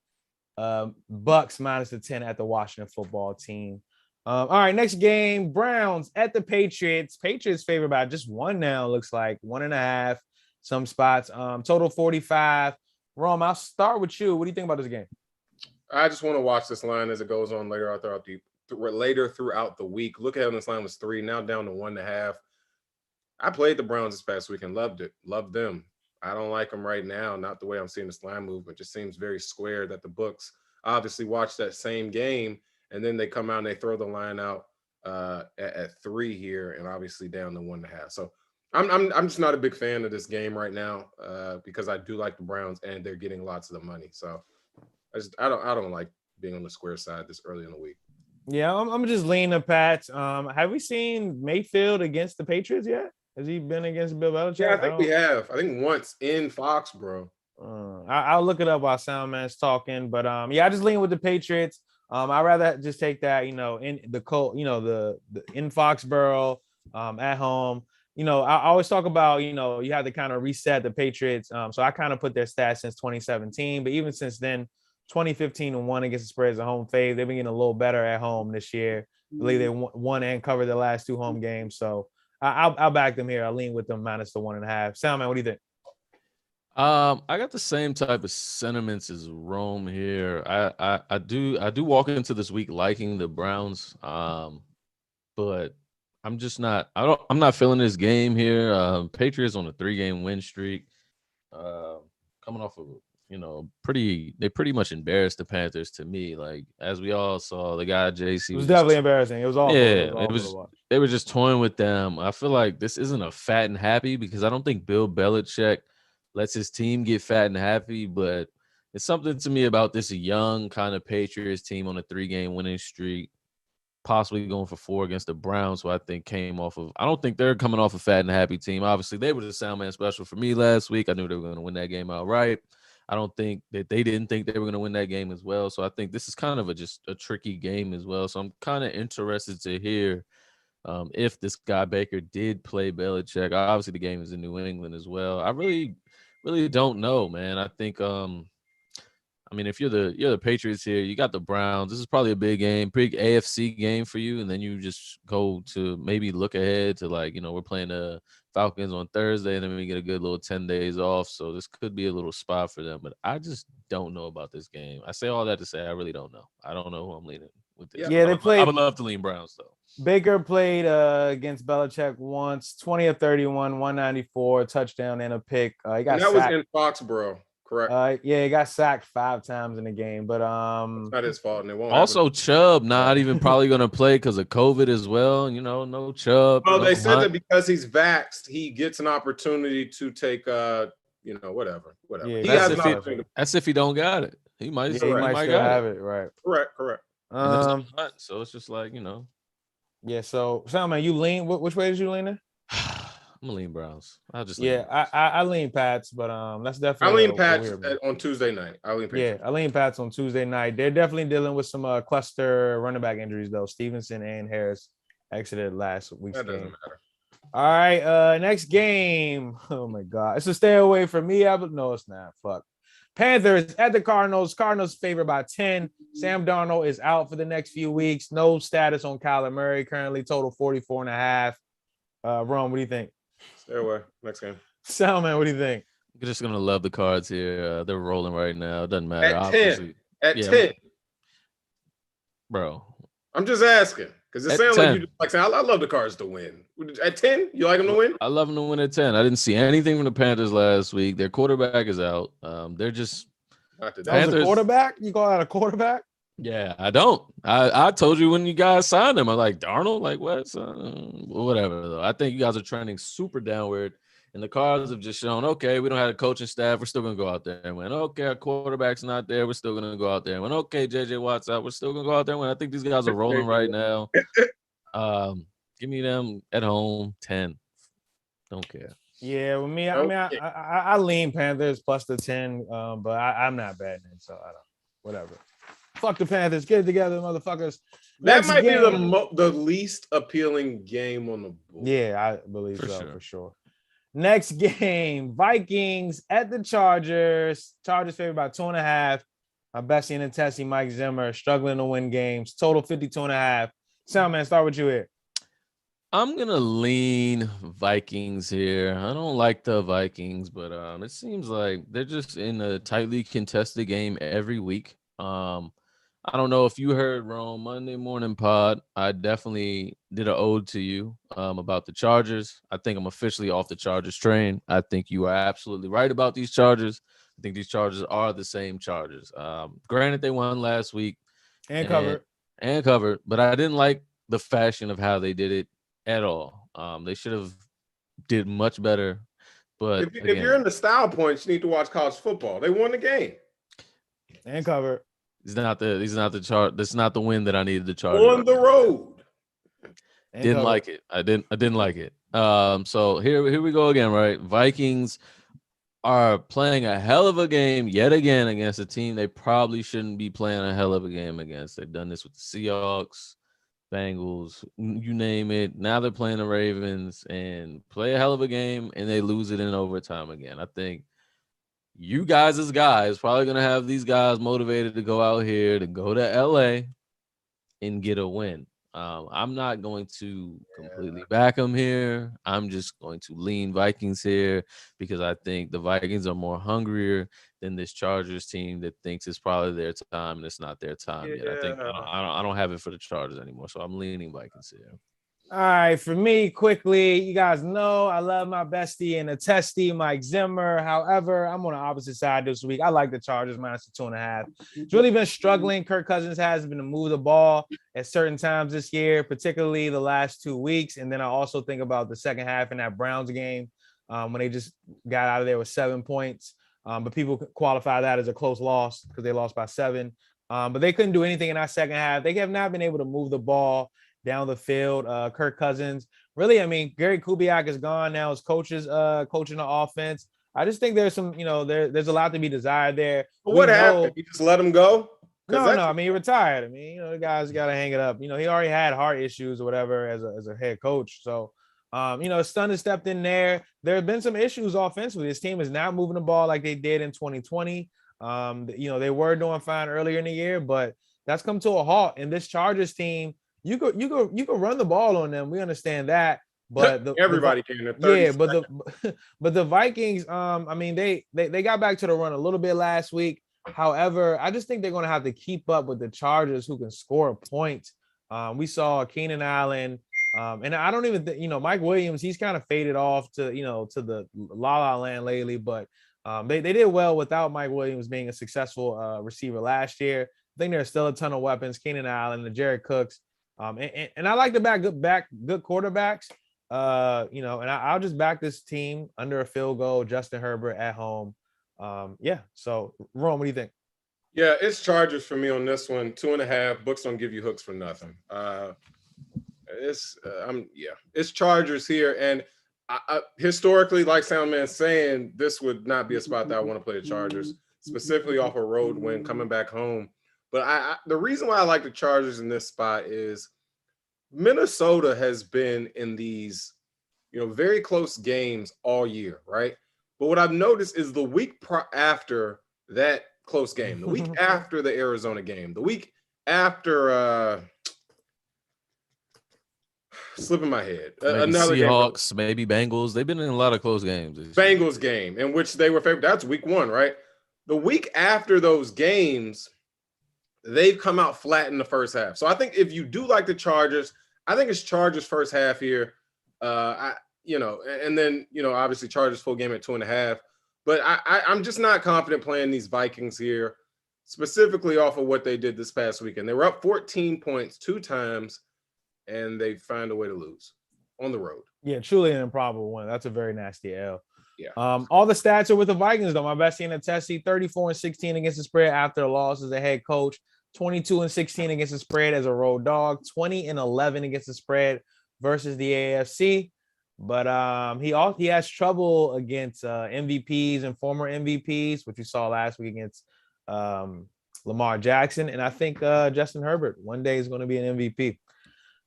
Bucs minus the 10 at the Washington football team. All right, next game, Browns at the Patriots. Patriots favored by just 1 now, looks like 1.5, some spots. Total 45. Rome, I'll start with you. What do you think about this game? I just want to watch this line as it goes on later throughout the week. Look at how this line was 3, now down to 1.5. I played the Browns this past week and loved it. Loved them. I don't like them right now. Not the way I'm seeing this line move, but just seems very square that the books obviously watch that same game and then they come out and they throw the line out at 3 here and obviously down to 1.5. So I'm just not a big fan of this game right now because I do like the Browns and they're getting lots of the money. So I don't like being on the square side this early in the week. Yeah, I'm just leaning the Pats. Have we seen Mayfield against the Patriots yet? Has he been against Bill Belichick? Yeah, I think we have. I think once in Foxborough. I'll look it up while Soundman's talking. But yeah, I just lean with the Patriots. I'd rather just take that, in the cold, the in Foxborough, at home. I always talk about, you have to kind of reset the Patriots. So I kind of put their stats since 2017, but even since then, 2015 and 1 against the spread as a home fave. They've been getting a little better at home this year. I believe they won and covered the last 2 home games. So I'll back them here. I'll lean with them minus the 1.5. Soundman, what do you think? I got the same type of sentiments as Rome here. I do walk into this week liking the Browns, but I'm just not. I'm not feeling this game here. Patriots on a 3-game win streak, coming off of they pretty much embarrassed the Panthers to me. Like, as we all saw, the guy JC was definitely embarrassing. It was awful. Yeah, they were just toying with them. I feel like this isn't a fat and happy because I don't think Bill Belichick lets his team get fat and happy, but it's something to me about this young kind of Patriots team on a 3-game winning streak, possibly going for 4 against the Browns, who I think came off of – I don't think they're coming off a fat and happy team. Obviously, they were the Soundman special for me last week. I knew they were going to win that game outright. I don't think that they didn't think they were going to win that game as well. So I think this is kind of just a tricky game as well. So I'm kind of interested to hear if this guy Baker did play Belichick. Obviously, the game is in New England as well. I really don't know, man. I think if you're the Patriots here, you got the Browns. This is probably a big game, big AFC game for you, and then you just go to maybe look ahead to we're playing the Falcons on Thursday, and then we get a good little 10 days off. So this could be a little spot for them, but I just don't know about this game. I say all that to say I really don't know. I don't know who I'm leaning with this. Yeah, they played. I would love to lean Browns though. Baker played against Belichick once, 20 of 31, 194, touchdown and a pick. He got that sacked. was in Foxborough, correct? Yeah, he got sacked 5 times in the game, but it's not his fault, and it won't. Also, Chubb not even probably going to play because of COVID as well. No Chubb. Well, they no said that because he's vaxxed, he gets an opportunity to take whatever. Yeah, that's if he don't got it. He might. Yeah, he might still have it. Right. Correct. So it's just like. Yeah, so Salman, you lean. Which way did you lean in? I'm gonna lean Browns. I lean Pats, but that's definitely. I lean Pats on Tuesday night. I lean Pats on Tuesday night. They're definitely dealing with some cluster running back injuries though. Stevenson and Harris exited last week's game. That doesn't matter. All right, next game. Oh my God, it's a stay away from me. No, it's not. Fuck. Panthers at the Cardinals. Cardinals favored by 10. Sam Darnold is out for the next few weeks. No status on Kyler Murray. Currently total 44 and a half. Rome, what do you think? Stay away. Next game. Salman, what do you think? You're just gonna love the Cards here. They're rolling right now. It doesn't matter. At 10. At 10. Bro. I'm just asking. Because it At sounds 10. like you just like saying, I love the Cards to win. At 10, you like them to win? I love them to win at 10. I didn't see anything from the Panthers last week. Their quarterback is out. They're just that was a quarterback? You call that a quarterback? Yeah, I don't. I told you when you guys signed him, I'm like, Darnold, like what? Whatever, though. I think you guys are trending super downward. And the Cards have just shown, okay, we don't have a coaching staff. We're still going to go out there and win. Okay, our quarterback's not there. We're still going to go out there and win. Okay, J.J. Watt's out. We're still going to go out there and win. I think these guys are rolling right now. Give me them at home, 10. Don't care. Yeah, with me, I lean Panthers plus the 10, but I'm not betting it, so I don't. Whatever. Fuck the Panthers. Get it together, motherfuckers. That might be the least appealing game on the board. Yeah, I believe for sure. Next game, Vikings at the Chargers. Chargers favored by 2.5. My bestie in the Tessie, Mike Zimmer, struggling to win games. Total 52.5. Soundman, start with you here. I'm going to lean Vikings here. I don't like the Vikings, but it seems like they're just in a tightly contested game every week. I don't know if you heard Rome Monday morning pod. I definitely did an ode to you about the Chargers. I think I'm officially off the Chargers train. I think you are absolutely right about these Chargers. I think these Chargers are the same Chargers. Granted, they won last week. And covered. But I didn't like the fashion of how they did it at all. They should have did much better. But if you're in the style points, you need to watch college football. They won the game. And covered. This is not the win that I needed the Chargers. On the road. Didn't like it. I didn't like it. So here we go again, right? Vikings are playing a hell of a game yet again against a team they probably shouldn't be playing a hell of a game against. They've done this with the Seahawks, Bengals, you name it. Now they're playing the Ravens and play a hell of a game, and they lose it in overtime again. I think you guys as guys probably going to have these guys motivated to go out here, to go to L.A. and get a win. I'm not going to completely back them here. I'm just going to lean Vikings here because I think the Vikings are more hungrier than this Chargers team that thinks it's probably their time and it's not their time yet. I think I don't have it for the Chargers anymore, so I'm leaning Vikings here. All right, for me, quickly, you guys know I love my bestie and a testy, Mike Zimmer. However, I'm on the opposite side this week. I like the Chargers minus the 2.5. It's really been struggling. Kirk Cousins has been to move the ball at certain times this year, particularly the last 2 weeks. And then I also think about the second half in that Browns game when they just got out of there with 7 points. But people qualify that as a close loss because they lost by 7. But they couldn't do anything in that second half. They have not been able to move the ball down the field. Kirk Cousins, really, I mean, Gary Kubiak is gone now as coaches coaching the offense. I just think there's some, there's a lot to be desired there. But what happened? You just let him go? No. I mean, he retired. I mean, the guy's got to hang it up. He already had heart issues or whatever as a head coach. So, Stun has stepped in there. There have been some issues offensively. This team is not moving the ball like they did in 2020. They were doing fine earlier in the year, but that's come to a halt. And this Chargers team, you could run the ball on them. We understand that, but everybody can. Yeah, but the Vikings, they got back to the run a little bit last week. However, I just think they're going to have to keep up with the Chargers, who can score a point. We saw Keenan Allen, and I don't even think Mike Williams. He's kind of faded off to the la la land lately, but they did well without Mike Williams being a successful receiver last year. I think there's still a ton of weapons. Keenan Allen, the Jared Cooks. And I like to back good quarterbacks, and I'll just back this team under a field goal, Justin Herbert at home. So Rome, what do you think? Yeah, it's Chargers for me on this one. 2.5. Books don't give you hooks for nothing. It's Chargers here, and I historically, like Soundman's saying, this would not be a spot that I want to play the Chargers, specifically off a road win coming back home. But the reason why I like the Chargers in this spot is Minnesota has been in these, very close games all year, right? But what I've noticed is the week after that close game, the week after the Arizona game, the week after slipping my head, maybe another Seahawks, maybe Bengals. They've been in a lot of close games. Bengals game in which they were favored. That's week 1, right? The week after those games, they've come out flat in the first half. So I think if you do like the Chargers, I think it's Chargers first half here. And then obviously Chargers full game at 2.5. But I'm just not confident playing these Vikings here, specifically off of what they did this past weekend. They were up 14 points 2 times, and they find a way to lose on the road. Yeah, truly an improbable one. That's a very nasty L. Yeah. All the stats are with the Vikings, though. My best team in Tessie, 34-16 against the spread after a loss as a head coach, 22-16 against the spread as a road dog, 20-11 against the spread versus the AFC. But he has trouble against MVPs and former MVPs, which you saw last week against Lamar Jackson. And I think Justin Herbert one day is going to be an MVP.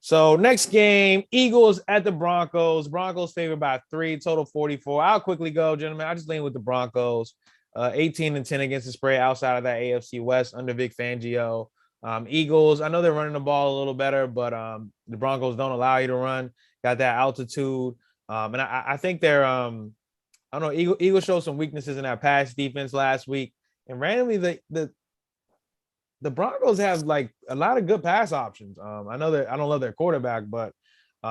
So next game, Eagles at the Broncos. Broncos favored by 3, total 44. I'll quickly go, gentlemen. I just lean with the Broncos. 18-10 against the spread outside of that AFC West under Vic Fangio. Eagles, I know they're running the ball a little better, but the Broncos don't allow you to run. Got that altitude. And I think they're I don't know, Eagles showed some weaknesses in that pass defense last week. And randomly the Broncos have like a lot of good pass options. I know that I don't love their quarterback, but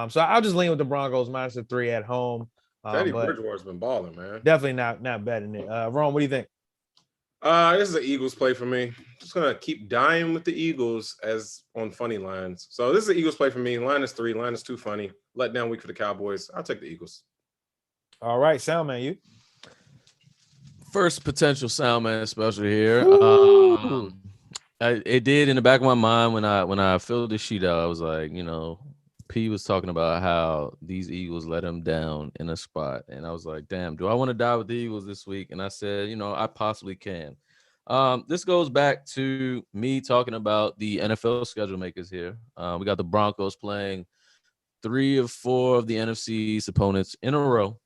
so I'll just lean with the Broncos minus the 3 at home. Teddy Bridgewater's been balling, man. Definitely not betting it. Ron, what do you think? This is an Eagles play for me. Just gonna keep dying with the Eagles as on funny lines. So this is an Eagles play for me. Line is 3, line is too funny. Let down week for the Cowboys. I'll take the Eagles. All right, Soundman, you. First potential Soundman special here. It did in the back of my mind when I filled the sheet out. I was like, P was talking about how these Eagles let him down in a spot, and I was like, damn, do I want to die with the Eagles this week? And I said, I possibly can. This goes back to me talking about the NFL schedule makers here. We got the Broncos playing 3 of 4 of the NFC East opponents in a row.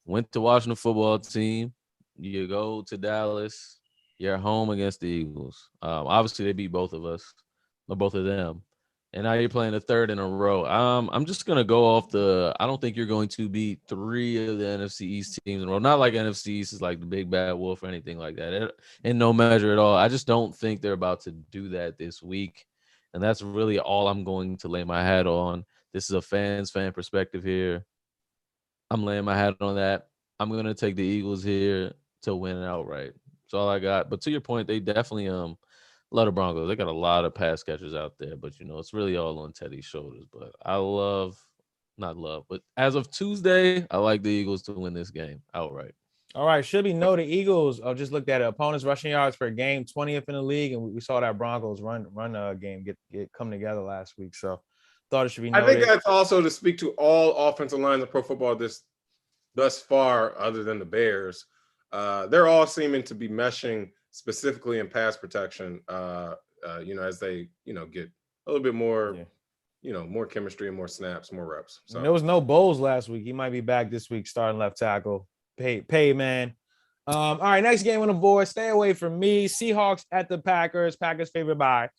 Went to Washington football team. You go to Dallas. You're home against the Eagles. Obviously, they beat both of us, or both of them. And now you're playing the 3rd in a row. I'm just going to go off I don't think you're going to beat 3 of the NFC East teams in a row. Not like NFC East is like the big bad wolf or anything like that. In no measure at all. I just don't think they're about to do that this week. And that's really all I'm going to lay my hat on. This is a fan perspective here. I'm laying my hat on that. I'm going to take the Eagles here to win outright. That's all I got. But to your point, they definitely love the Broncos. They got a lot of pass catchers out there, but it's really all on Teddy's shoulders. But but as of Tuesday, I like the Eagles to win this game outright. All right, should be noted, Eagles. I just looked at it. Opponents rushing yards per game, 20th in the league, and we saw that Broncos run game get come together last week. So thought it should be noted. I think that's also to speak to all offensive lines of pro football thus far, other than the Bears. They're all seeming to be meshing specifically in pass protection, as they, get a little bit more, more chemistry and more snaps, more reps. So there was no Bowles last week. He might be back this week starting left tackle. Pay, man. All right, next game on the board. Stay away from me. Seahawks at the Packers. Packers favored by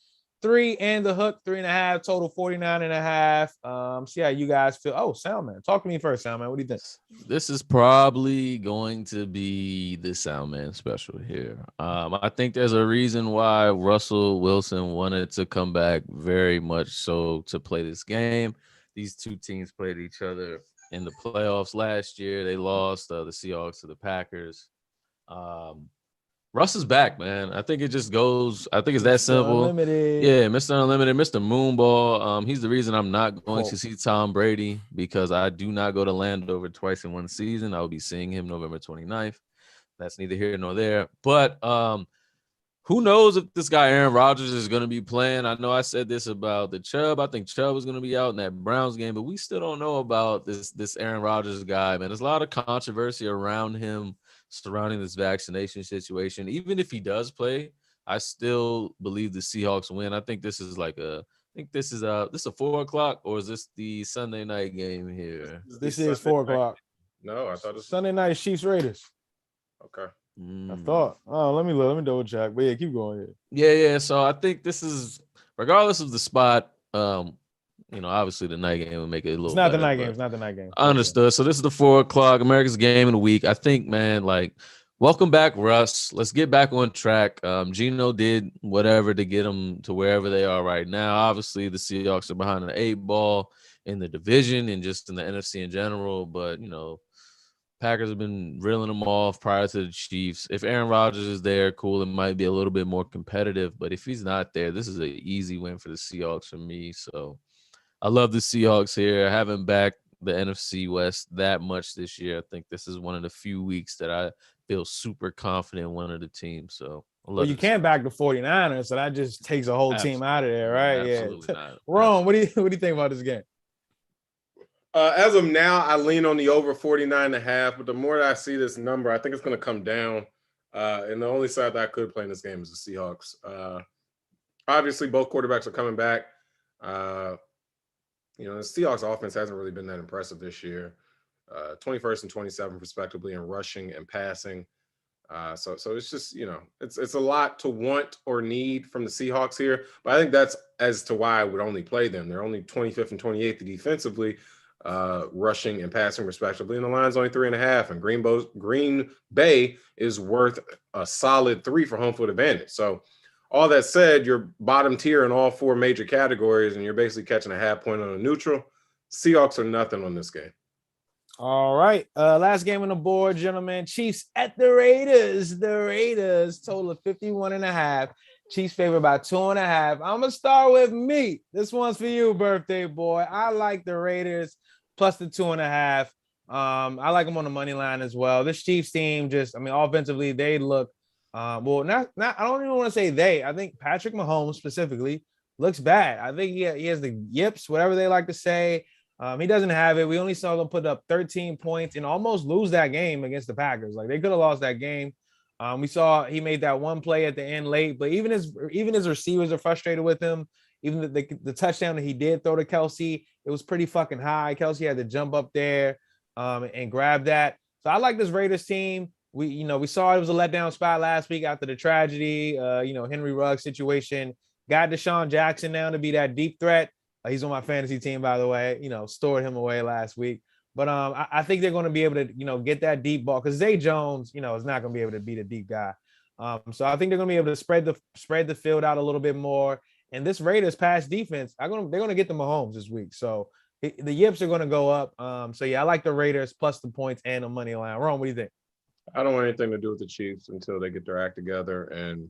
3 and the hook, 3.5, total 49.5. See how you guys feel. Oh, Soundman. Talk to me first, Soundman. What do you think? This is probably going to be the Soundman special here. I think there's a reason why Russell Wilson wanted to come back very much so to play this game. These two teams played each other in the playoffs last year. They lost the Seahawks to the Packers. Russ is back, man. I think it just goes. I think it's that simple. Unlimited. Yeah, Mr. Unlimited, Mr. Moonball. He's the reason I'm not going to see Tom Brady because I do not go to Landover twice in one season. I will be seeing him November 29th. That's neither here nor there. But who knows if this guy Aaron Rodgers is going to be playing? I know I said this about the Chubb. I think Chubb is going to be out in that Browns game, but we still don't know about this Aaron Rodgers guy, man. There's a lot of controversy around him surrounding this vaccination situation. Even if he does play, I still believe the Seahawks win. I think this is like a think this is a 4:00, or is this the Sunday night game here? This is 4:00. No, I thought it was Sunday night Chiefs Raiders. okay. I thought. Oh, let me double check. But yeah, keep going here. Yeah. So I think this is, regardless of the spot, obviously the night game will make it a little. It's not better, the night game. It's not the night game. I understood. So this is the 4:00 America's game of the week. I think, man, like, welcome back, Russ. Let's get back on track. Gino did whatever to get them to wherever they are right now. Obviously, the Seahawks are behind the 8-ball in the division and just in the NFC in general. But, Packers have been reeling them off prior to the Chiefs. If Aaron Rodgers is there, cool, it might be a little bit more competitive. But if he's not there, this is an easy win for the Seahawks for me. So I love the Seahawks here. I haven't backed the NFC West that much this year. I think this is one of the few weeks that I feel super confident in one of the teams. So well, you can't back the 49ers, so that just takes a whole team out of there, right? Absolutely yeah. Not. Rome, what do you think about this game? As of now, I lean on the over 49.5, but the more that I see this number, I think it's going to come down. And the only side that I could play in this game is the Seahawks. Obviously, both quarterbacks are coming back. The Seahawks offense hasn't really been that impressive this year. 21st and 27th, respectively, in rushing and passing. So it's just, it's a lot to want or need from the Seahawks here. But I think that's as to why I would only play them. They're only 25th and 28th defensively, rushing and passing, respectively. And the line's only 3.5. And Green Bay is worth a solid 3 for home field advantage. So all that said, you're bottom tier in all 4 major categories, and you're basically catching a half point on a neutral. Seahawks are nothing on this game. All right. Last game on the board, gentlemen. Chiefs at the Raiders. The Raiders total of 51.5. Chiefs favored by 2.5. I'm going to start with me. This one's for you, birthday boy. I like the Raiders plus the 2.5. I like them on the money line as well. This Chiefs team offensively, they look not I don't even want to say they. I think Patrick Mahomes specifically looks bad. I think he has the yips, whatever they like to say. He doesn't have it. We only saw them put up 13 points and almost lose that game against the Packers. Like, they could have lost that game. We saw he made that one play at the end late, but even his receivers are frustrated with him. Even the touchdown that he did throw to Kelsey, it was pretty fucking high. Kelsey had to jump up there and grab that. So I like this Raiders team. We saw it was a letdown spot last week after the tragedy, Henry Ruggs situation. Got Deshaun Jackson now to be that deep threat. He's on my fantasy team, by the way. Stored him away last week. But I think they're going to be able to, get that deep ball, because Zay Jones, is not going to be able to beat a deep guy. So I think they're going to be able to spread the field out a little bit more. And this Raiders pass defense, they're going to get the Mahomes this week. So the yips are going to go up. I like the Raiders plus the points and the money line. Ron, what do you think? I don't want anything to do with the Chiefs until they get their act together. And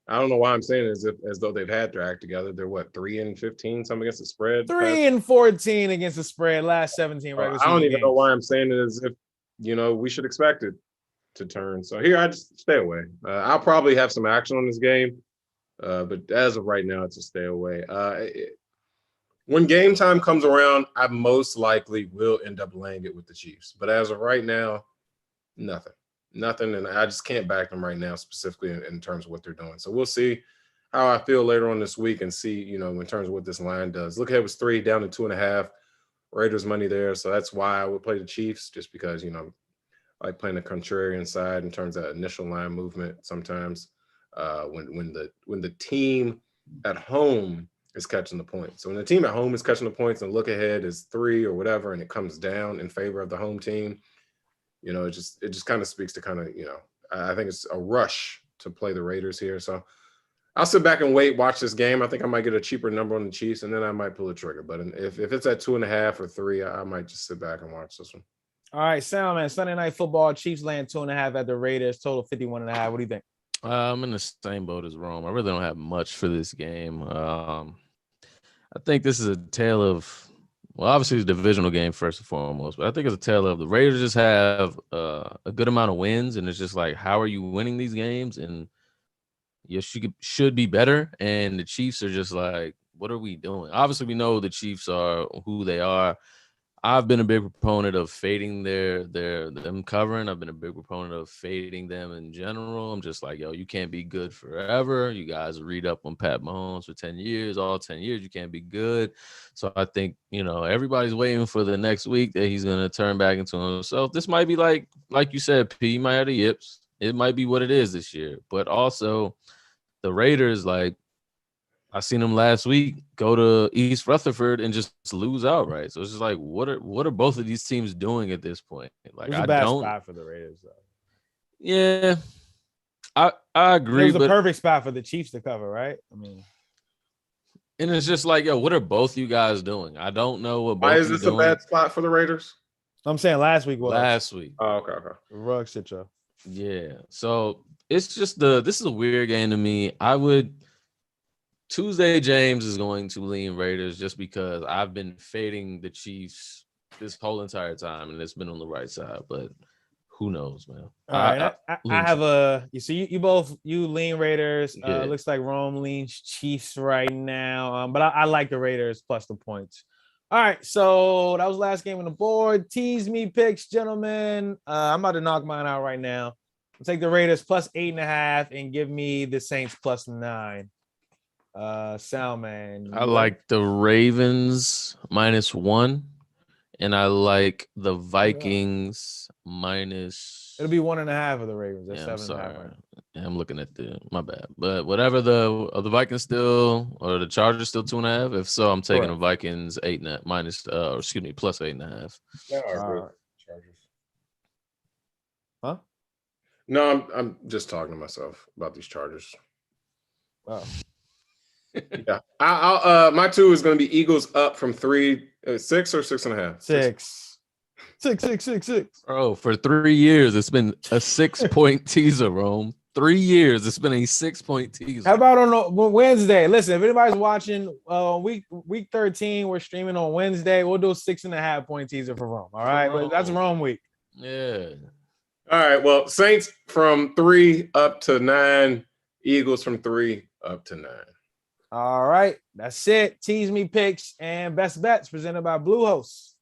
I don't know why I'm saying it as though they've had their act together. They're 3-15, something against the spread. 3-14 against the spread, last 17 regular season I don't even games. know why I'm saying it as if, we should expect it to turn. So here, I just stay away. I'll probably have some action on this game, but as of right now, it's a stay away. When game time comes around, I most likely will end up laying it with the Chiefs. But as of right now, nothing, and I just can't back them right now, specifically in terms of what they're doing. So we'll see how I feel later on this week and see, in terms of what this line does. Look ahead was 3 down to 2.5. Raiders money there, so that's why I would play the Chiefs, just because I like playing the contrarian side in terms of initial line movement. Sometimes when the team at home is catching the points. So when the team at home is catching the points and look ahead is 3 or whatever, and it comes down in favor of the home team. It just kind of speaks to I think it's a rush to play the Raiders here. So I'll sit back and watch this game. I think I might get a cheaper number on the Chiefs, and then I might pull the trigger. But if it's at 2.5 or 3, I might just sit back and watch this one. All right, sound man. Sunday night football, Chiefs laying 2.5 at the Raiders, total 51.5. What do you think? I'm in the same boat as Rome. I really don't have much for this game. I think this is a tale of, obviously it's a divisional game first and foremost, but I think it's a tale of the Raiders just have a good amount of wins, and it's just like, how are you winning these games? And yes, you should be better. And the Chiefs are just like, what are we doing? Obviously, we know the Chiefs are who they are. I've been a big proponent of fading them covering. I've been a big proponent of fading them in general. I'm just like, yo, you can't be good forever. You guys read up on Pat Mahomes for 10 years, all 10 years, you can't be good. So I think, everybody's waiting for the next week that he's gonna turn back into himself. This might be like you said, P, he might have the yips. It might be what it is this year. But also the Raiders, like, I seen them last week go to East Rutherford and just lose outright. So it's just like, what are both of these teams doing at this point? Like, it was a bad spot for the Raiders, though. Yeah, I agree. It was a perfect spot for the Chiefs to cover, right? I mean, and it's just like, yo, what are both you guys doing? I don't know what. Why is this a bad spot for the Raiders? I'm saying last week was. Last week. Oh, okay. Rug shit, yo. Yeah. So it's just this is a weird game to me. Tuesday, James is going to lean Raiders just because I've been fading the Chiefs this whole entire time, and it's been on the right side. But who knows, man? All right, I have you lean Raiders. Yeah. Looks like Rome leans Chiefs right now. But I like the Raiders plus the points. All right, so that was the last game on the board. Tease me picks, gentlemen. I'm about to knock mine out right now. I'll take the Raiders plus 8.5 and give me the Saints plus 9. Salman. I like the Ravens -1, and I like the Vikings minus. It'll be 1.5 of the Ravens. That's I'm 7.5. sorry. Yeah, I'm looking at my bad. But whatever the Vikings still or the Chargers still 2.5. If so, I'm taking the Vikings plus 8.5. Yeah, Chargers. Huh? No, I'm just talking to myself about these Chargers. Wow. Yeah, I'll my 2 is going to be Eagles up from 3, 6 or 6.5. 6. Bro, for 3 years it's been a 6-point teaser, Rome. 3 years it's been a 6-point teaser. How about on Wednesday? Listen, if anybody's watching week 13, we're streaming on Wednesday. We'll do a 6.5-point teaser for Rome. All right, but that's Rome week. Yeah. All right. Well, Saints from 3 up to 9. Eagles from 3 up to 9. All right, that's it. Tease me picks and best bets presented by Bluehost.